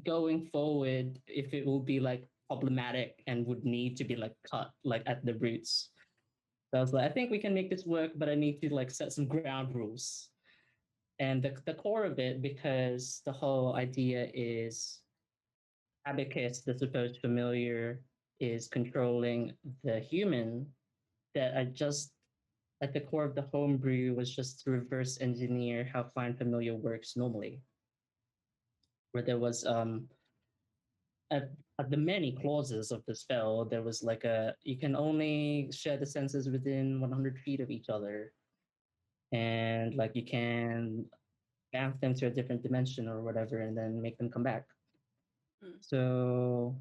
going forward, if it will be like problematic and would need to be like cut like at the roots. So I was like, I think we can make this work, but I need to like set some ground rules. And the core of it, because the whole idea is Abacus, the supposed familiar, is controlling the human, that I just at the core of the homebrew was just to reverse engineer how Find Familiar works normally. Where there was at the many clauses of the spell, there was like you can only share the senses within 100 feet of each other. And like you can bounce them to a different dimension or whatever and then make them come back. So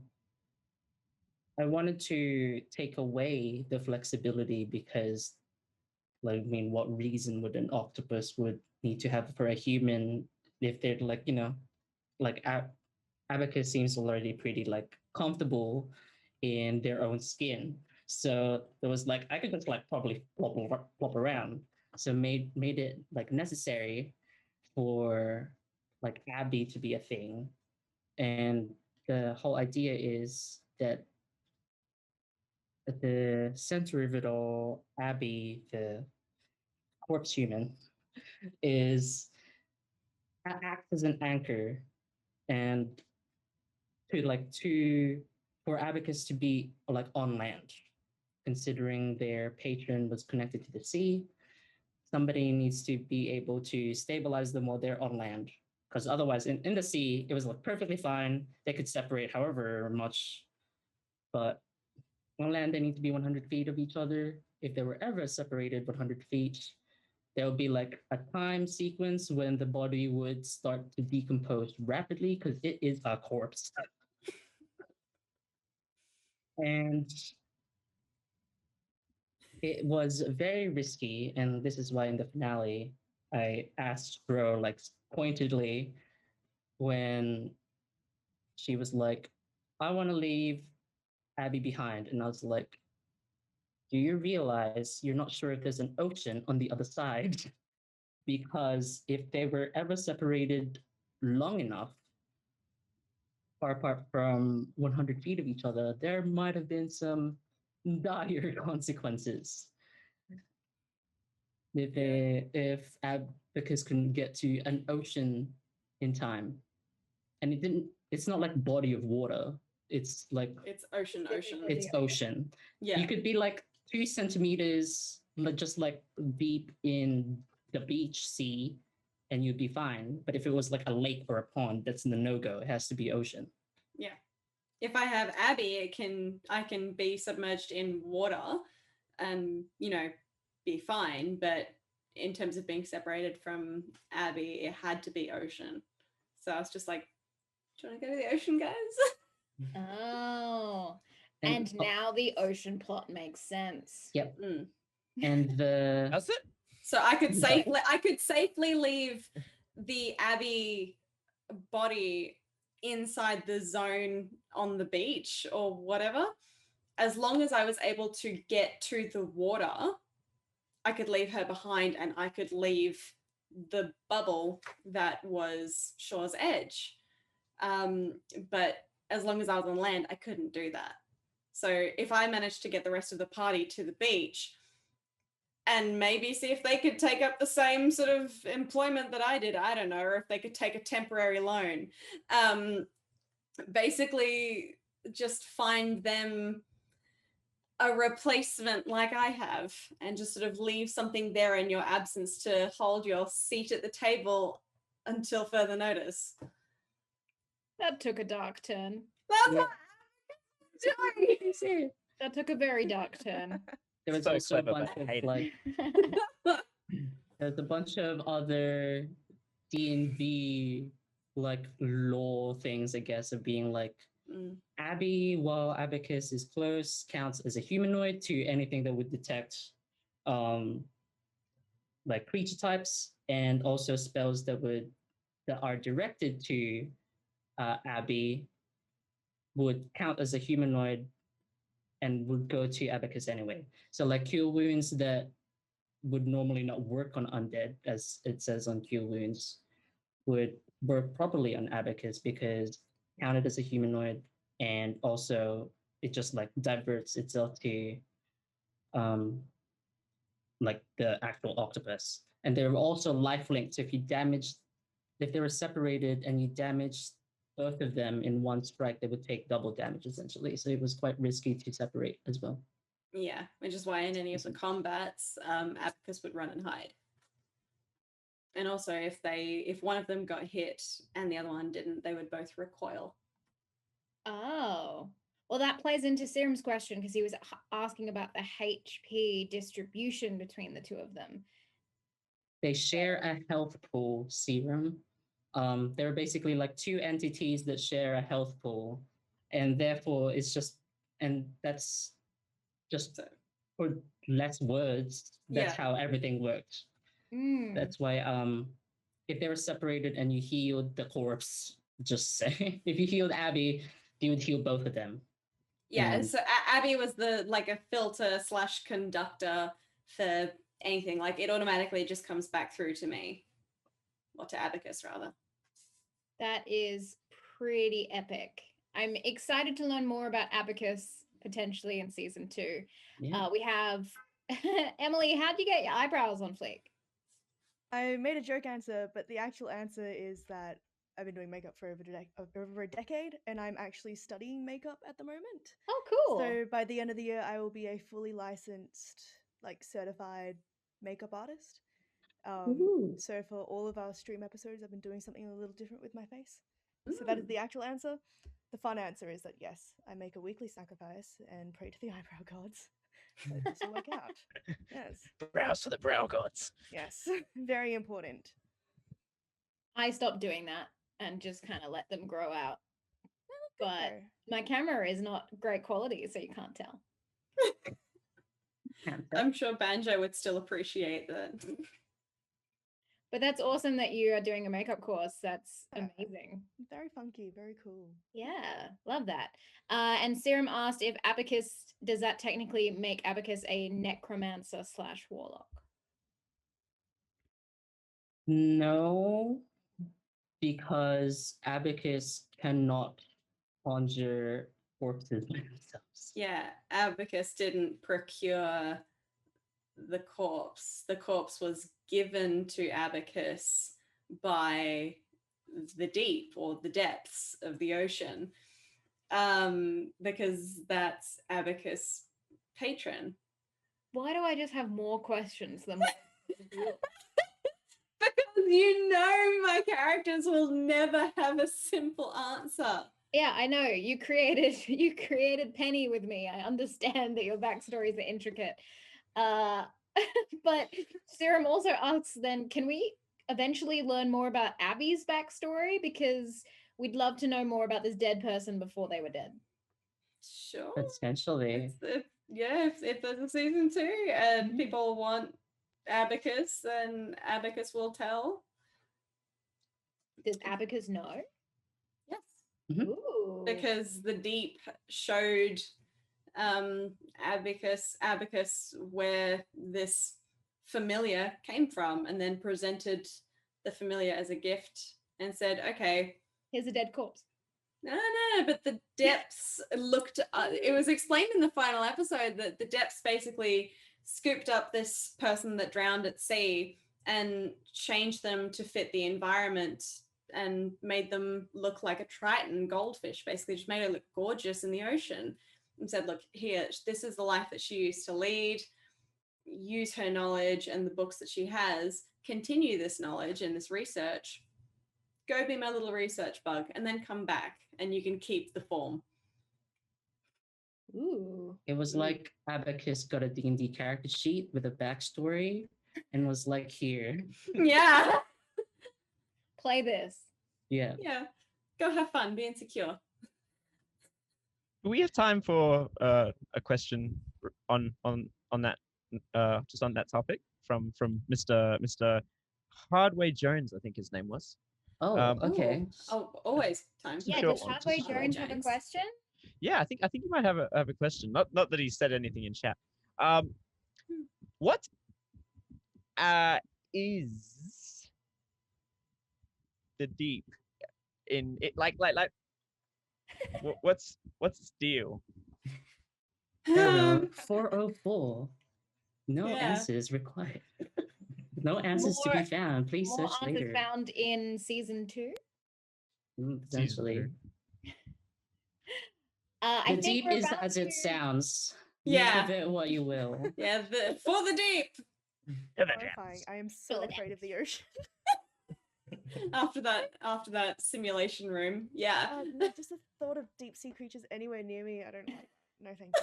I wanted to take away the flexibility because, like, I mean, what reason would an octopus would need to have for a human if they're like, you know, like Abacus seems already pretty like comfortable in their own skin. So there was like I could just like probably flop around. So made it like necessary for like Abby to be a thing. And the whole idea is that at the center of it all, Abby, the corpse human, is acts as an anchor and for Abacus to be like on land, considering their patron was connected to the sea. Somebody needs to be able to stabilize them while they're on land. Because otherwise, in the sea, it was like perfectly fine. They could separate however much, but on land, they need to be 100 feet of each other. If they were ever separated 100 feet, there would be like a time sequence when the body would start to decompose rapidly because it is a corpse. And it was very risky. And this is why in the finale, I asked Bro like pointedly when she was like, I want to leave Abby behind. And I was like, do you realize you're not sure if there's an ocean on the other side? Because if they were ever separated long enough, far apart from 100 feet of each other, there might have been some dire consequences. If Abacus couldn't get to an ocean in time, and it's not like body of water, it's like It's ocean. it's ocean. Yeah. You could be like 2 centimeters, just like deep in the beach sea, and you'd be fine. But if it was like a lake or a pond, that's the no-go. It has to be ocean. Yeah. If I have Abby, I can be submerged in water and, be fine. But in terms of being separated from Abby, it had to be ocean. So I was just like, do you want to go to the ocean, guys? Oh. And now the ocean plot makes sense. Yep. Mm. And the That's it. So I could safely leave the Abby body inside the zone on the beach or whatever. As long as I was able to get to the water, I could leave her behind and I could leave the bubble that was Shore's Edge. But as long as I was on land, I couldn't do that. So if I managed to get the rest of the party to the beach and maybe see if they could take up the same sort of employment that I did, I don't know, or if they could take a temporary loan, basically just find them a replacement like I have and just sort of leave something there in your absence to hold your seat at the table until further notice. That took a dark turn. That's Yeah. what That took a very dark turn. there was So also a clever, bunch but I of hate it. like there's a bunch of other D&D like lore things, I guess, of being like Abby, while Abacus is close, counts as a humanoid to anything that would detect like creature types, and also spells that are directed to Abby would count as a humanoid and would go to Abacus anyway. So like cure wounds that would normally not work on undead, as it says on cure wounds, would work properly on Abacus because counted as a humanoid, and also it just like diverts itself to like the actual octopus. And they're also lifelink. So if they were separated and you damaged both of them in one strike, they would take double damage essentially. So it was quite risky to separate as well. Yeah, which is why in any of the combats, Abacus would run and hide. And also if one of them got hit and the other one didn't, they would both recoil. Oh. Well, that plays into Serum's question because he was asking about the HP distribution between the two of them. They share a health pool, Serum. There are basically like two entities that share a health pool, and therefore that's just for less words. That's how everything works. That's why if they were separated and you healed the corpse, just say if you healed Abby, you would heal both of them. Yeah, so Abby was like a filter / conductor for anything. Like it automatically just comes back through to me, or to Abacus rather. That is pretty epic. I'm excited to learn more about Abacus potentially in season 2. Yeah. We have Emily. How'd you get your eyebrows on fleek? I made a joke answer, but the actual answer is that I've been doing makeup for over a decade, and I'm actually studying makeup at the moment. Oh, cool. So by the end of the year, I will be a fully licensed, like certified makeup artist. So for all of our stream episodes, I've been doing something a little different with my face. So that is the actual answer. The fun answer is that yes, I make a weekly sacrifice and pray to the eyebrow gods. This will work out. Yes. Brows for the brow gods. Yes. Very important. I stopped doing that and just kind of let them grow out. But Okay. my camera is not great quality, so you can't tell. I'm sure Banjo would still appreciate that. But that's awesome that you are doing a makeup course. That's Yeah. amazing. Very funky, very cool. Yeah, love that. And Serum asked if Abacus, does that technically make Abacus a necromancer / warlock? No, because Abacus cannot conjure corpses by themselves. Yeah, Abacus didn't procure the corpse. The corpse was given to Abacus by the deep or the depths of the ocean, because that's Abacus' patron. Why do I just have more questions than what Because you know my characters will never have a simple answer. Yeah, I know. You created Penny with me. I understand that your backstories are intricate. But Serum also asks then, can we eventually learn more about Abby's backstory? Because we'd love to know more about this dead person before they were dead. Sure. Potentially. If there's a season 2 and people want Abacus, then Abacus will tell. Does Abacus know? Yes. Mhm. Ooh. Because the deep showed Abacus where this familiar came from, and then presented the familiar as a gift and said, okay, Here's a dead corpse. no, but the depths looked, it was explained in the final episode that the depths basically scooped up this person that drowned at sea and changed them to fit the environment and made them look like a Triton goldfish, basically just made her look gorgeous in the ocean, and said, look, here, this is the life that she used to lead. Use her knowledge and the books that she has, continue this knowledge and this research. Go be my little research bug, and then come back and you can keep the form. Ooh. It was like Abacus got a D&D character sheet with a backstory and was like, here. Yeah. Play this. Yeah. Yeah. Go have fun, be insecure. Do we have time for a question on that just on that topic from Mr. Hardway Jones, I think his name was. Oh, okay. Ooh. Oh, always time. Some Yeah, short does ones, Hardway just short Jones ones. have a question? Yeah, I think you might have a question. Not that he said anything in chat. What is the deep in it? Like what's its deal? Hello, 404. No Yeah. answers required. No answers to be More- found. Please More search answers later. found in season 2. Potentially. I The think deep we're is about as it to- sounds. Yeah. Make of it what you will. Yeah, for the deep. Horrifying. I am so Brilliant. afraid of the ocean. After that simulation room. Yeah. No, just the thought of deep sea creatures anywhere near me, I don't like. No, thank you.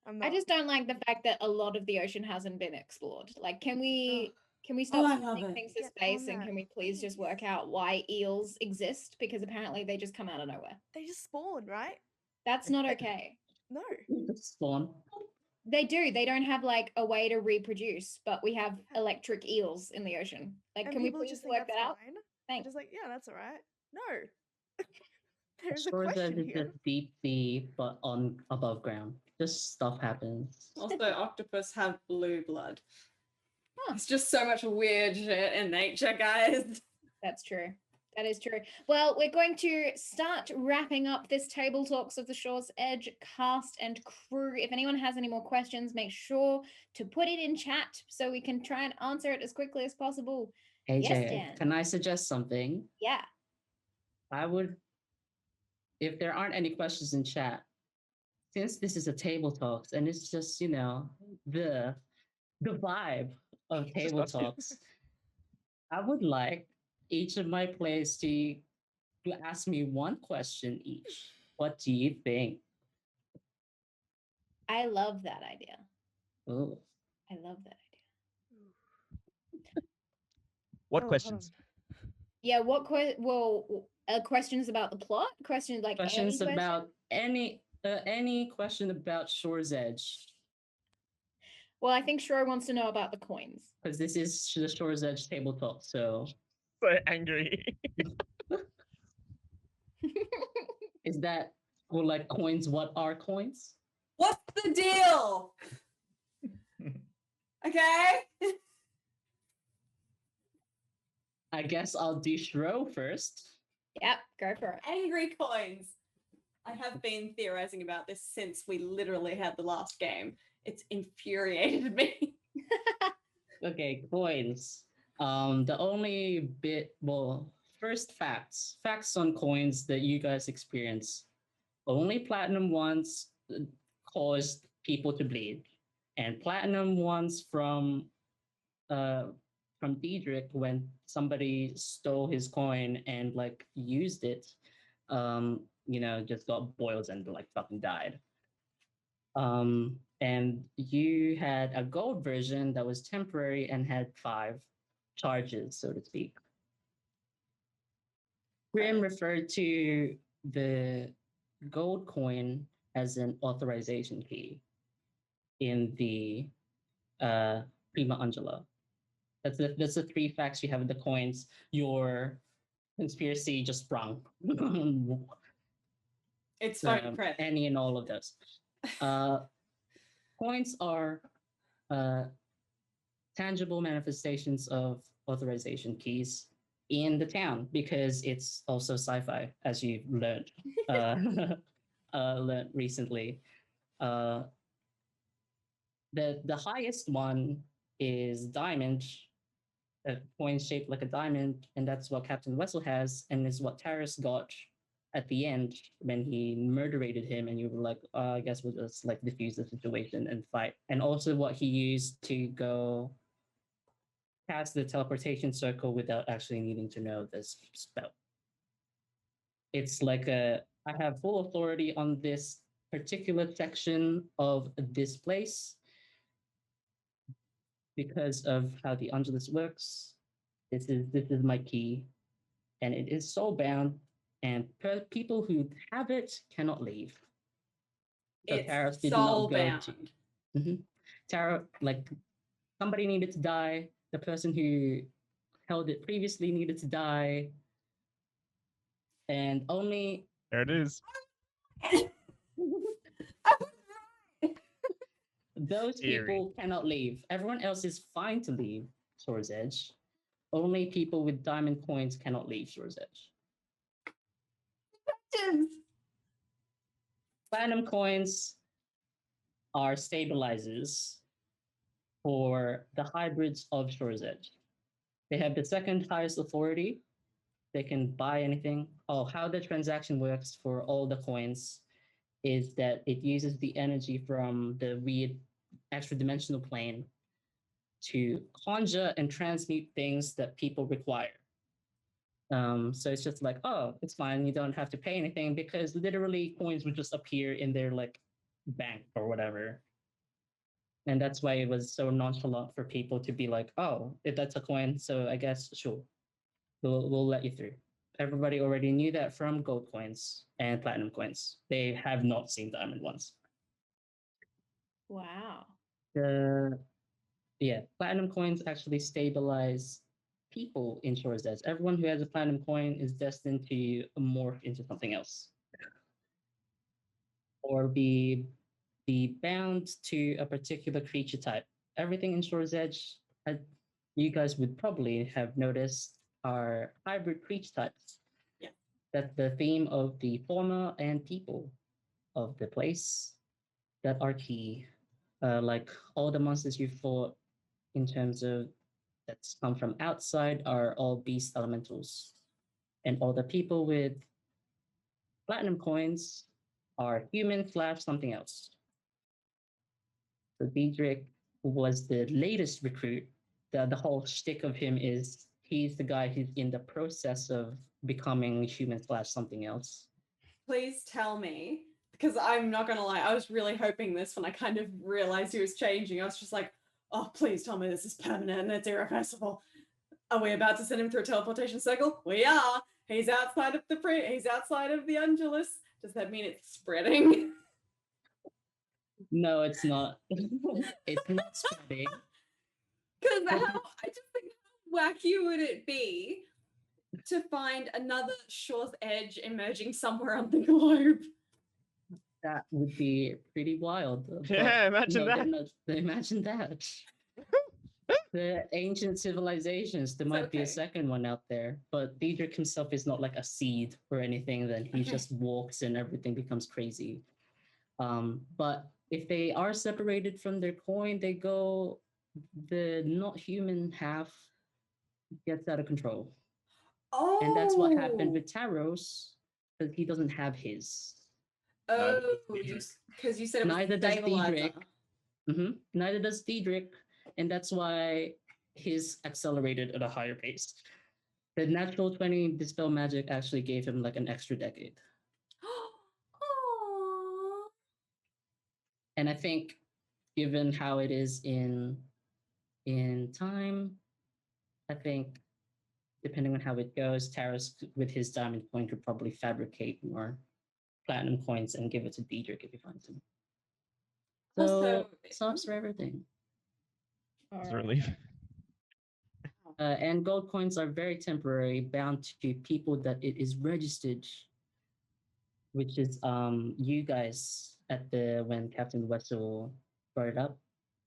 I'm not. I just don't like the fact that a lot of the ocean hasn't been explored. Like, can we Oh, stop I love sending it. things to Get space, on and that, can we please just work please. out why eels exist? Because apparently they just come out of nowhere. They just spawn, right? That's not okay. No. Spawn. They do. They don't have like a way to reproduce, but we have electric eels in the ocean. Like, And can we people please just think work that's that out? fine. They're Thanks. just like, yeah, that's all right. No. There's a Sure that question it's a here. deep sea, but on above ground. Just stuff happens. Also, octopus have blue blood. Huh. It's just so much weird shit in nature, guys. That's true. That is true. Well, we're going to start wrapping up this Table Talks of the Shore's Edge cast and crew. If anyone has any more questions, make sure to put it in chat so we can try and answer it as quickly as possible. AJ, Yes, Dan. can I suggest something? Yeah. I would, if there aren't any questions in chat, since this is a table talks and it's just, the vibe of Just table us two. talks, I would like each of my players to ask me one question each. What do you think? I love that idea. Ooh. I love that idea. What Oh, hold questions? Yeah, what questions about the plot? Questions like Questions any about any question about Shore's Edge. Well, I think Shro wants to know about the coins. Because this is the Shores Edge tabletop, so So angry. is that, or like coins, what are coins? What's the deal? Okay. I guess I'll do Shro first. Yep, go for it. Angry coins. I have been theorizing about this since we literally had the last game. It's infuriated me. Okay, coins. The only bit, well, first facts on coins that you guys experience. Only platinum ones caused people to bleed, and platinum ones from Diedrich when somebody stole his coin and like used it, just got boils and like fucking died. And you had a gold version that was temporary and had 5 charges, so to speak. Grim referred to the gold coin as an authorization key in the Prima Angela. That's the 3 facts you have in the coins. Your conspiracy just sprung. It's fine, Fred. Any and all of those. Coins are tangible manifestations of authorization keys in the town because it's also sci-fi, as you've learned learned recently. The highest one is diamond, a coin shaped like a diamond, and that's what Captain Wessel has, and is what Taris got at the end when he murderated him, and you were like, I guess we'll just like diffuse the situation and fight. And also what he used to go cast the teleportation circle without actually needing to know this spell. It's like I have full authority on this particular section of this place because of how the Angelus works. This is my key, and it is soul bound, and people who have it cannot leave. So Tara did soul not go bound. to. Tara, like somebody needed to die. The person who held it previously needed to die, and only There it is. those Eerie. people cannot leave. Everyone else is fine to leave Shores Edge. Only people with diamond coins cannot leave Shores Edge. Platinum coins are stabilizers for the hybrids of Shores Edge. They have the second highest authority. They can buy anything. Oh, how the transaction works for all the coins is that it uses the energy from the weird extra dimensional plane to conjure and transmute things that people require. So it's just like, oh, it's fine. You don't have to pay anything because literally coins would just appear in their like bank or whatever. And that's why it was so nonchalant for people to be like, oh, if that's a coin, so I guess sure, we'll let you through. Everybody already knew that from gold coins and platinum coins. They have not seen diamond ones. Wow. Platinum coins actually stabilize people in Shores Edge. Everyone who has a platinum coin is destined to morph into something else, or be bound to a particular creature type. Everything in Shores Edge, you guys would probably have noticed, are hybrid creature types. Yeah. That's the theme of the fauna and people of the place that are key. Like all the monsters you fought in terms of that's come from outside are all beast elementals. And all the people with platinum coins are human / something else. So Diedrich was the latest recruit. The whole shtick of him is he's the guy who's in the process of becoming human / something else. Please tell me, because I'm not gonna lie, I was really hoping this when I kind of realized he was changing. I was just like, oh, please tell me this is permanent and it's irreversible. Are we about to send him through a teleportation circle? We are. He's outside of the Angelus. Does that mean it's spreading? No, it's not. It's not spreading. Because I just think how wacky would it be to find another Shaw's Edge emerging somewhere on the globe? That would be pretty wild. Yeah, imagine that. Imagine that. The ancient civilizations, there might be a okay. second one out there, but Diedrich himself is not like a seed or anything, then he Okay. just walks and everything becomes crazy. But if they are separated from their coin, they go, the not human half gets out of control. Oh. And that's what happened with Taros, because he doesn't have his. Oh, Diedrich. because you said it was Neither does stabilizer. Diedrich. Neither does Diedrich, and that's why his accelerated at a higher pace. The natural 20 dispel magic actually gave him like an extra decade. Aww. And I think given how it is in time, I think depending on how it goes, Taros with his diamond coin could probably fabricate more platinum coins and give it to Diedrich if he finds him. So Also- sucks for everything. It's a relief. And gold coins are very temporary, bound to people that it is registered, which is you guys at the when Captain Wessel brought it up.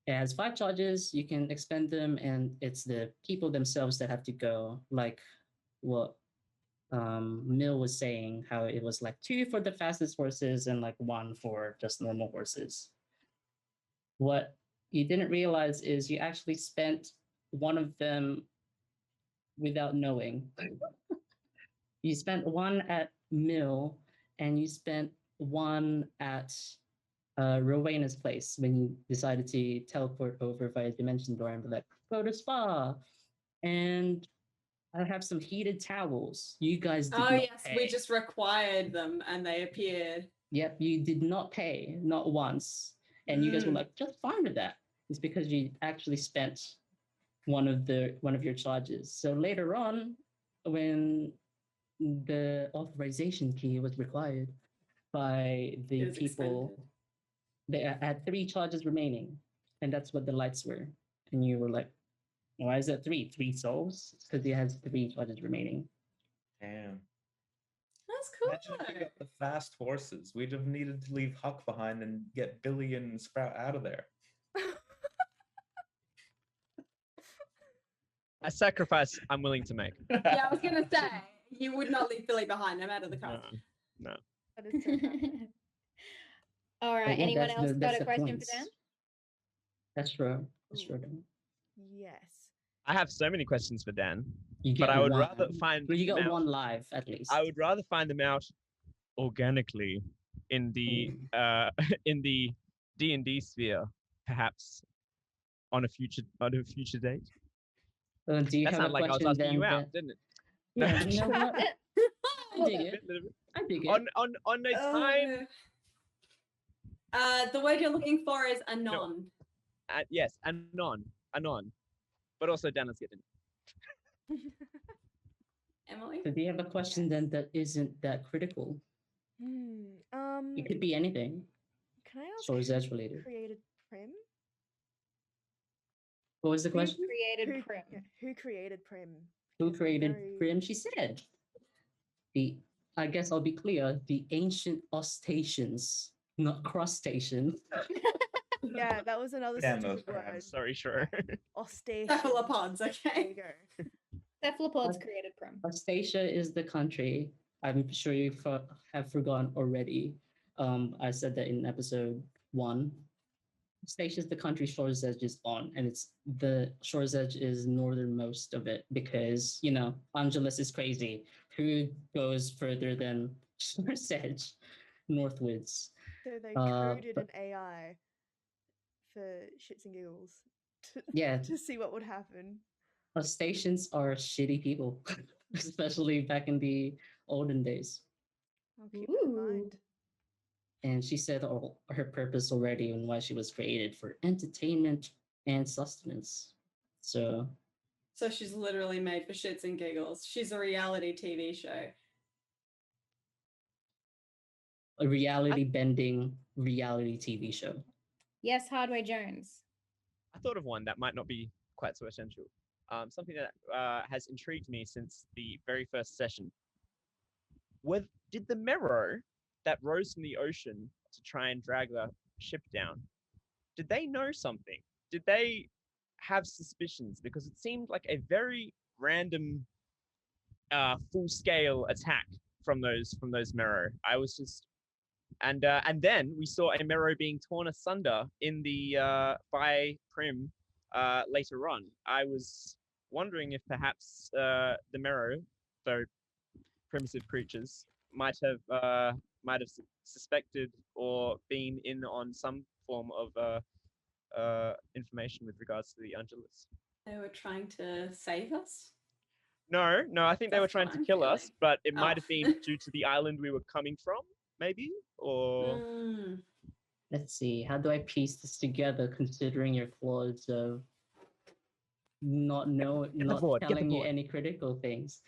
It has 5 charges. You can expend them, and it's the people themselves that have to go. Like what Mill was saying, how it was like 2 for the fastest horses and like 1 for just normal horses. What you didn't realize is you actually spent one of them without knowing. You spent 1 at Mill, and you spent 1 at Rowena's place when you decided to teleport over via Dimension Door and be like, go to spa. And I have some heated towels. You guys did Oh not yes, pay. we just required them and they appeared. Yep, you did not pay, not once. And you guys were like, just fine with that. It's because you actually spent one of your charges. So later on, when the authorization key was required by the It was people, expended. they had 3 charges remaining, and that's what the lights were. And you were like, why is that 3? 3 souls? It's because he has 3 charges remaining. Damn. That's cool. Imagine if we got the fast horses. We'd have needed to leave Huck behind and get Billy and Sprout out of there. A sacrifice I'm willing to make. Yeah, I was gonna say you would not leave Billy behind, no matter the No, cost. no. That is so fascinating. All right. But yeah, Anyone that's else the- got that's a the question points. for Dan? That's true. That's Ooh. true. Yes. I have so many questions for Dan, You but get I would one. rather find Well, you them got out- 1 live at least. I would rather find them out organically in the in the D&D sphere, perhaps on a future date. Do you That have a sounded like I was question asking then? you out, didn't it? Yeah, you know what? I dig it. I dig it. On no time. The word you're looking for is anon. Yes, anon, but also Dan is getting. Emily? So do you have a question then that isn't that critical? It could be anything. Can I ask Shores who Edge related. created Prim? What was the Who question? created Who, Prim? yeah, who created Prim? Who It's created very- Prim? She said. I guess I'll be clear, the ancient Ostations, not crustaceans. Yeah, that was another Damn stupid those word. crabs. Sorry, sure. Ostation. Cephalopods, There okay. you go. Cephalopods created Prim. Ostatia is the country. I'm sure you have forgotten already. I said that in episode 1. Ostatia is the country Shores Edge is on, and it's the Shores Edge is northernmost of it because Angelus is crazy. Who goes further than Shores Edge northwards? So they Uh, coded but- an AI for shits and giggles Yeah, to see what would happen. Ostations are shitty people, especially back in the olden days. I'll keep that in mind. And she said her purpose already and why she was created for entertainment and sustenance. So So she's literally made for shits and giggles. She's a reality TV show. a reality bending reality TV show. Yes, Hardway Jones. I thought of one that might not be quite so essential. Something that has intrigued me since the very first session. Did the Mero that rose from the ocean to try and drag the ship down, did they know something? Did they have suspicions? Because it seemed like a very random, full-scale attack from those Mero. I was just, and then we saw a Mero being torn asunder in the by Prim later on. I was wondering if perhaps the Mero, though primitive creatures, might have suspected or been in on some form of information with regards to the Angelus. They were trying to save us. No, I think they were That's trying what to I'm kill us, feeling. but it Oh. might have been due to the island we were coming from, maybe, or Mm. Let's see. How do I piece this together, considering your flaws of not board, get the telling me board. any critical things?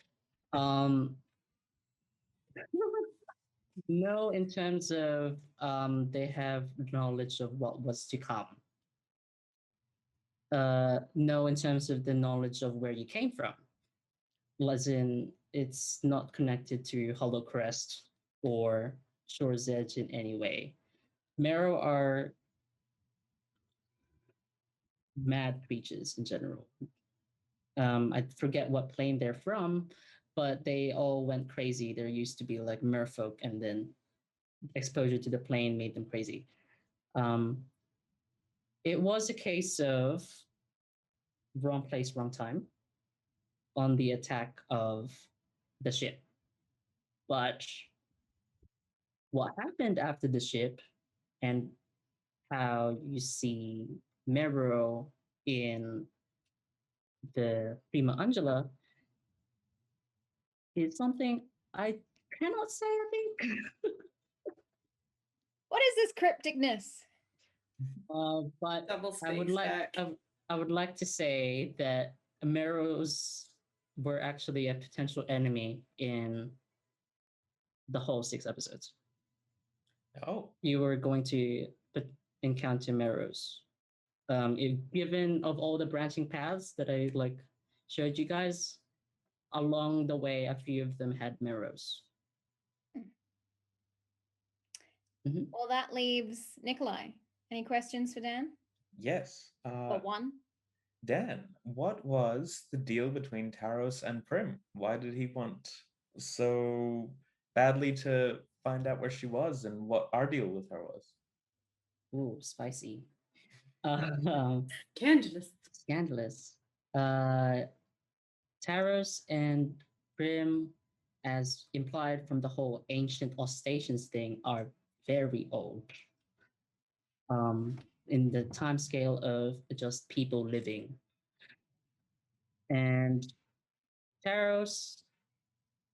No, in terms of they have knowledge of what was to come. No, in terms of the knowledge of where you came from. As in, it's not connected to Hollow Crest or Shore's Edge in any way. Marrow are mad creatures in general. I forget what plane they're from, but they all went crazy. There used to be like merfolk, and then exposure to the plane made them crazy. It was a case of wrong place, wrong time on the attack of the ship. But what happened after the ship and how you see Mero in the Prima Angela is something I cannot say, I think. What is this crypticness? But Double I would space like back. I would like to say that Meros were actually a potential enemy in the whole 6 episodes. Oh, You were going to encounter Meros. If given of all the branching paths that I like showed you guys, along the way, a few of them had Meros. Mhm. Well, that leaves Nikolai. Any questions for Dan? yes. Or one? Dan, what was the deal between Taros and Prim? Why did he want so badly to find out where she was and what our deal with her was? Ooh, spicy. Scandalous. Scandalous. Taros and Prim, as implied from the whole ancient Ostations thing, are very old. In the time scale of just people living. And Taros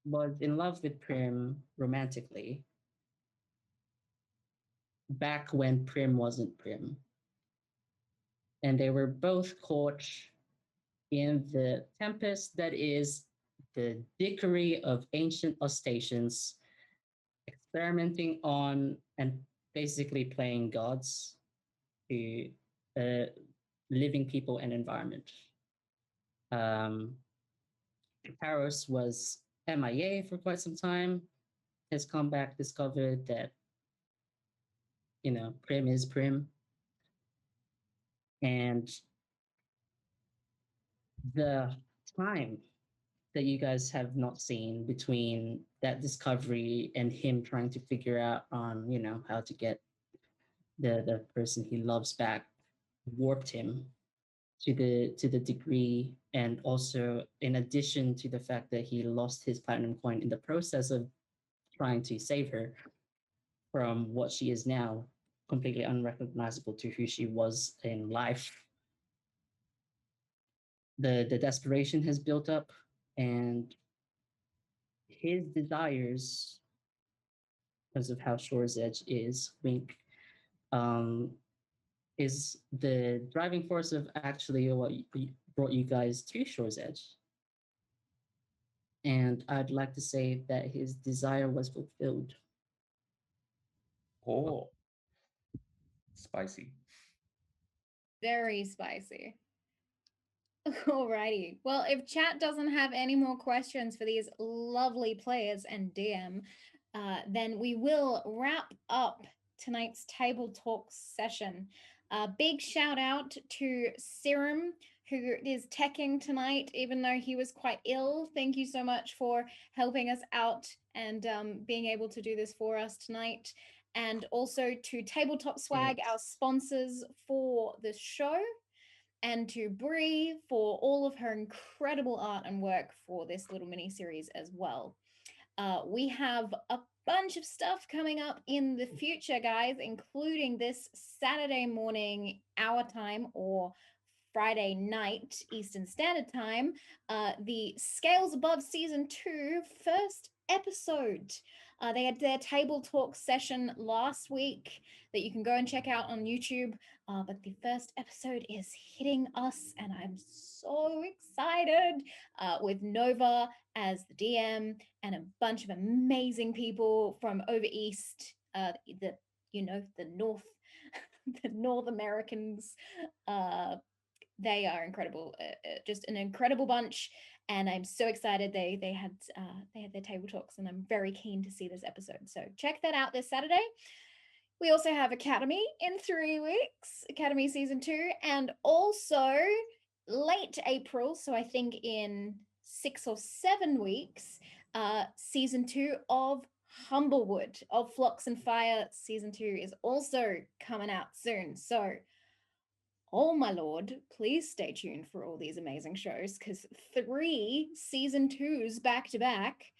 was in love with Prim romantically back when Prim wasn't Prim. And they were both caught in the tempest that is the dickery of ancient Ostations, experimenting on and basically playing gods to living people and environment. Taros was MIA for quite some time, has come back, discovered that, Prim is Prim. And the time that you guys have not seen between that discovery and him trying to figure out on, how to get the person he loves back warped him to the degree, and also in addition to the fact that he lost his platinum coin in the process of trying to save her from what she is now, completely unrecognizable to who she was in life. The desperation has built up, and his desires, because of how Shore's Edge is, wink, is the driving force of actually what brought you guys to Shore's Edge. And I'd like to say that his desire was fulfilled. Oh, spicy. Very spicy. Alrighty. Well, if chat doesn't have any more questions for these lovely players and DM, then we will wrap up tonight's table talk session. Big shout out to Serum, who is teching tonight, even though he was quite ill. Thank you so much for helping us out and being able to do this for us tonight. And also to Tabletop Swag, our sponsors for the show, and to Bree for all of her incredible art and work for this little mini series as well. We have a bunch of stuff coming up in the future, guys, including this Saturday morning, our time, or Friday night, Eastern Standard Time, the Scales Above Season 2 first episode. They had their table talk session last week that you can go and check out on YouTube. But the first episode is hitting us, and I'm so excited with Nova as the DM and a bunch of amazing people from over East, the North, the North Americans. They are incredible, just an incredible bunch, and I'm so excited they had their table talks, and I'm very keen to see this episode. So check that out this Saturday. We also have Academy in 3 weeks, Academy Season 2, and also late April, so I think in 6 or 7 weeks, Season 2 of Humblewood, of Flocks and Fire. Season 2 is also coming out soon. So, oh my lord, please stay tuned for all these amazing shows, because 3 Season 2s back to back.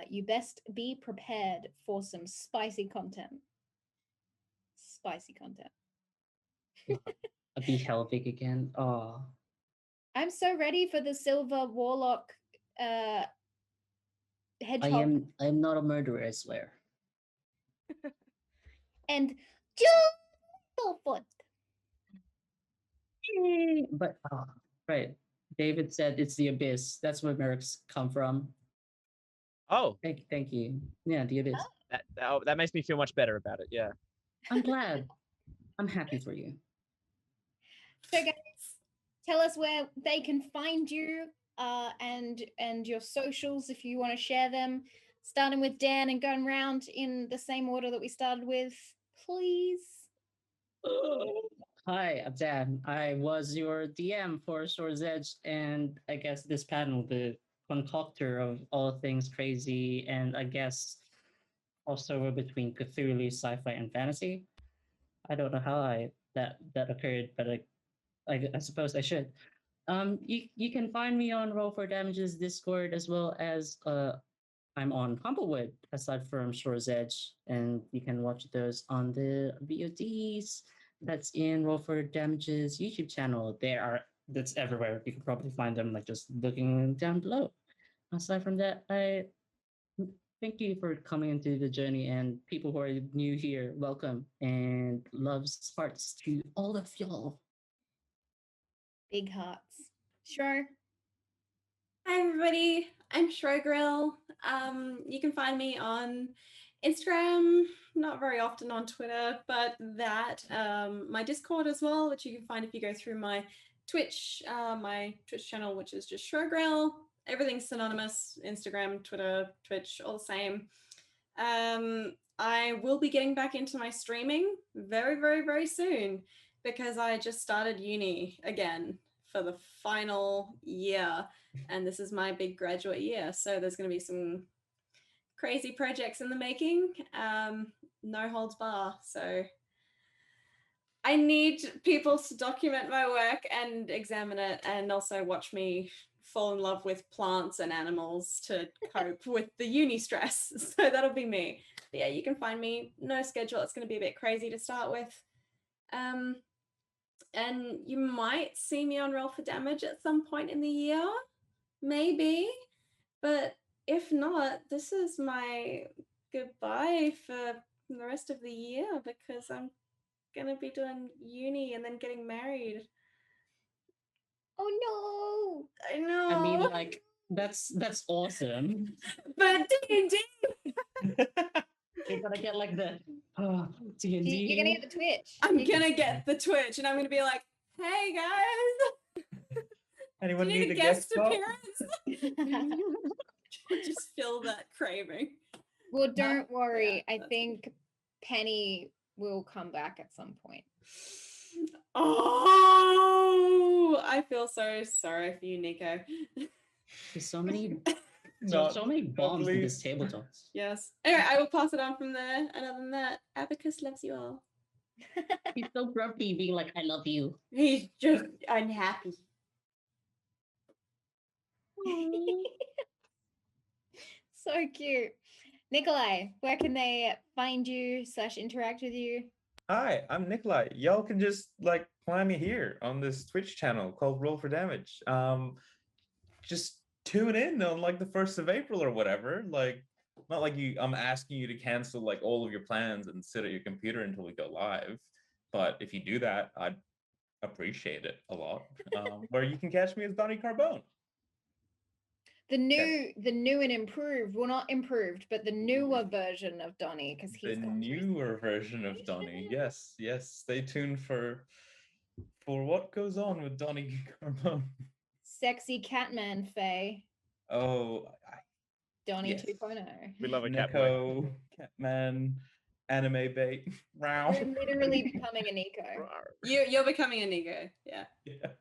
You best be prepared for some spicy content. Spicy content. I'll be Helvig again. Oh, I'm so ready for the Silver Warlock hedgehog I'm not a murderer, I swear. and Julefoot. But right. David said it's the abyss. That's where mercs come from. Oh, Thank you. Yeah, the abyss. that makes me feel much better about it. Yeah. I'm glad. I'm happy for you. So guys, tell us where they can find you and your socials if you want to share them. Starting with Dan and going round in the same order that we started with, please. Hi, I'm Dan. I was your DM for Sword's Edge, and I guess this panel, the concoctor of all things crazy, and I guess also between Cthulhu, sci-fi, and fantasy. I don't know how that occurred, but I suppose I should. You can find me on Roll for Damage's Discord, as well as I'm on Humblewood aside from Shores Edge, and you can watch those on the VODs. That's in Roll for Damage's YouTube channel. That's everywhere. You can probably find them like just looking down below. Aside from that, I thank you for coming into the journey, and people who are new here, welcome, and loves hearts to all of y'all. Big hearts. Sure. Hi everybody, I'm Shrogrill. You can find me on Instagram, not very often on Twitter, but my Discord as well, which you can find if you go through my Twitch channel, which is just Shrogrill. Everything's synonymous: Instagram, Twitter, Twitch, all the same. I will be getting back into my streaming very, very, very soon, because I just started uni again for the final year, and this is my big graduate year. So there's going to be some crazy projects in the making, no holds bar. So I need people to document my work and examine it, and also watch me fall in love with plants and animals to cope with the uni stress. So that'll be me. But yeah, you can find me. No schedule. It's going to be a bit crazy to start with. And you might see me on Roll for Damage at some point in the year, maybe. But if not, this is my goodbye for the rest of the year, because I'm gonna be doing uni and then getting married. Oh I know. I mean, like, that's awesome. But D&D. You're gonna get like the no. D&D. You're gonna get the Twitch. I'm gonna get the Twitch, and I'm gonna be like, Hey guys, Anyone do you need a guest guest spot? appearance? Just feel that craving. Well, don't worry. Yeah, I that's think Penny will come back at some point. Oh, I feel so sorry for you, Nico. There's so many, No, so many no, bombs in please. this tabletop. Yes. Anyway, I will pass it on from there. And other than that, Abacus loves you all. He's so grumpy, being like, "I love you." He's just unhappy. So cute. Nikolai, where can they find you / interact with you? Hi, I'm Nikolai. Y'all can just like find me here on this Twitch channel called Roll for Damage. Just tune in on like the 1st of April or whatever. Like, not like I'm asking you to cancel like all of your plans and sit at your computer until we go live. But if you do that, I'd appreciate it a lot. Where you can catch me as Donnie Carbone. The new and improved, well, not improved, but the newer version of Donnie, because he's The gone through newer version of Donnie. Yes, yes. Stay tuned for what goes on with Donnie Carbone. sexy Catman Faye, Oh, Donnie yes. 2.0. We love a cat boy. Nico, Catman, anime bait. Row. You're literally becoming a Nico. You're becoming a Nico. Yeah. Yeah.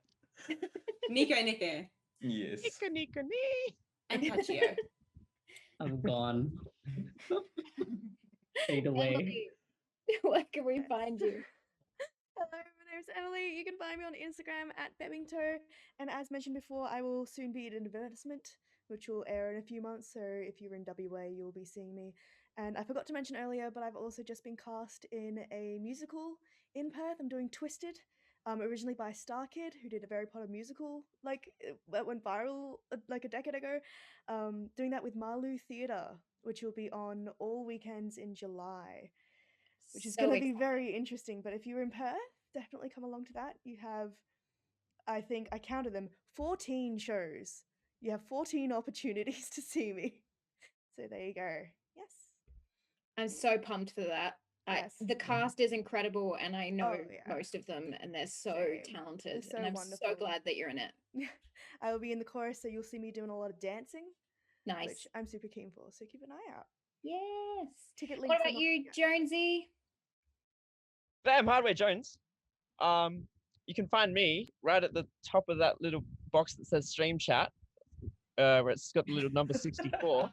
Nico. Yes. Nika, nee. And Hachio. I'm gone. Fade away. Emily, where can we find you? Hello, my name's Emily. You can find me on Instagram at Bebingto. And as mentioned before, I will soon be in an advertisement, which will air in a few months. So if you're in WA, you'll be seeing me. And I forgot to mention earlier, but I've also just been cast in a musical in Perth. I'm doing Twisted, originally by Star Kid, who did a Harry Potter musical, like that went viral like a decade ago. Doing that with Marlou Theatre, which will be on all weekends in July, which is So going to be excited. very interesting. But if you're in Perth, definitely come along to that. You have, I think I counted them, 14 shows. You have 14 opportunities to see me. So there you go. Yes. I'm so pumped for that. Yes. The cast is incredible, and I know Oh, yeah. most of them, and they're so Same. talented. They're so and I'm wonderful. so glad that you're in it. I will be in the chorus, so you'll see me doing a lot of dancing, Nice. which I'm super keen for. So keep an eye out. Yes. Ticket links. What about you, Jonesy? I'm Hardware Jones. You can find me right at the top of that little box that says Stream Chat, where it's got the little number 64.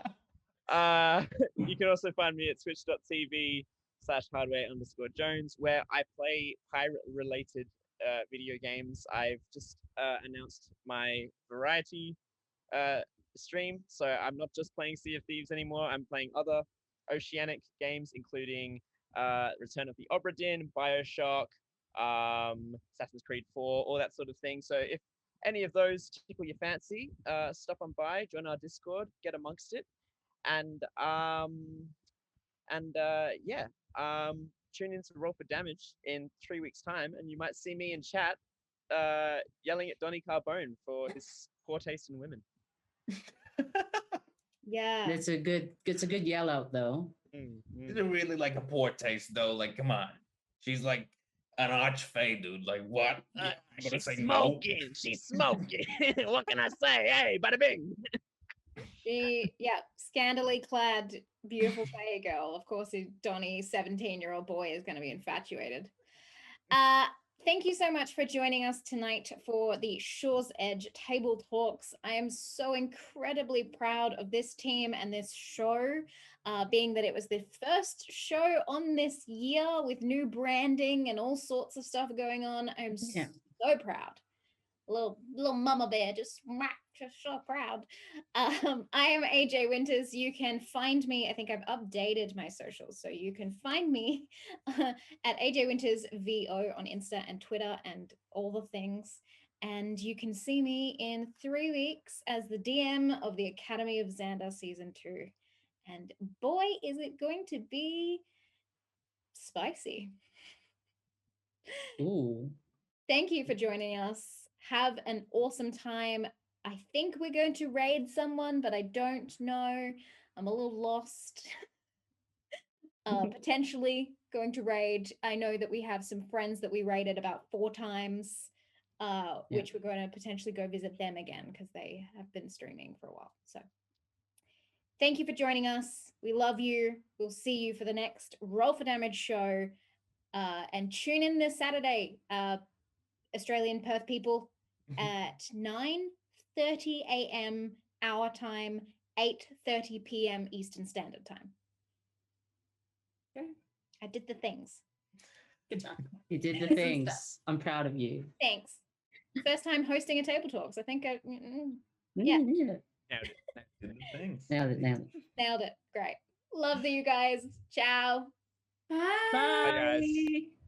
You can also find me at twitch.tv/hardware_Jones, where I play pirate-related video games. I've just announced my variety stream, so I'm not just playing Sea of Thieves anymore. I'm playing other oceanic games, including Return of the Obra Dinn, Bioshock, Assassin's Creed 4, all that sort of thing. So if any of those tickle your fancy, stop on by, join our Discord, get amongst it, and tune into Roll for Damage in 3 weeks' time, and you might see me in chat yelling at Donnie Carbone for his poor taste in women. Yeah. It's a good yell out though. Is it really like a poor taste though? Like, come on. She's like an archfey, dude. Like, what? I'm gonna say no. She's smoking. What can I say? Hey, bada bing. Scandally clad, beautiful Faye girl. Of course, Donnie, 17-year-old boy, is going to be infatuated. Thank you so much for joining us tonight for the Shaw's Edge Table Talks. I am so incredibly proud of this team and this show, being that it was the first show on this year with new branding and all sorts of stuff going on. I'm so proud. Little mama bear, just so proud. I am AJ Winters. You can find me, I think I've updated my socials, so you can find me at AJ Winters VO on Insta and Twitter and all the things. And you can see me in 3 weeks as the DM of the Academy of Xander Season 2. And boy, is it going to be spicy. Ooh. Thank you for joining us. Have an awesome time. I think we're going to raid someone, but I don't know. I'm a little lost. Potentially going to raid. I know that we have some friends that we raided about 4 times which we're going to potentially go visit them again because they have been streaming for a while. So thank you for joining us. We love you. We'll see you for the next Roll for Damage show. And tune in this Saturday, Australian Perth people, at 9:30 a.m. our time, 8:30 p.m. Eastern Standard Time. Okay. I did the things. Good job. You did the Some things. stuff. I'm proud of you. Thanks. First time hosting a table talk, so I think Yeah. Yeah. Thanks. Nailed it. nailed it. Great. Love you guys. Ciao. Bye. Bye, guys.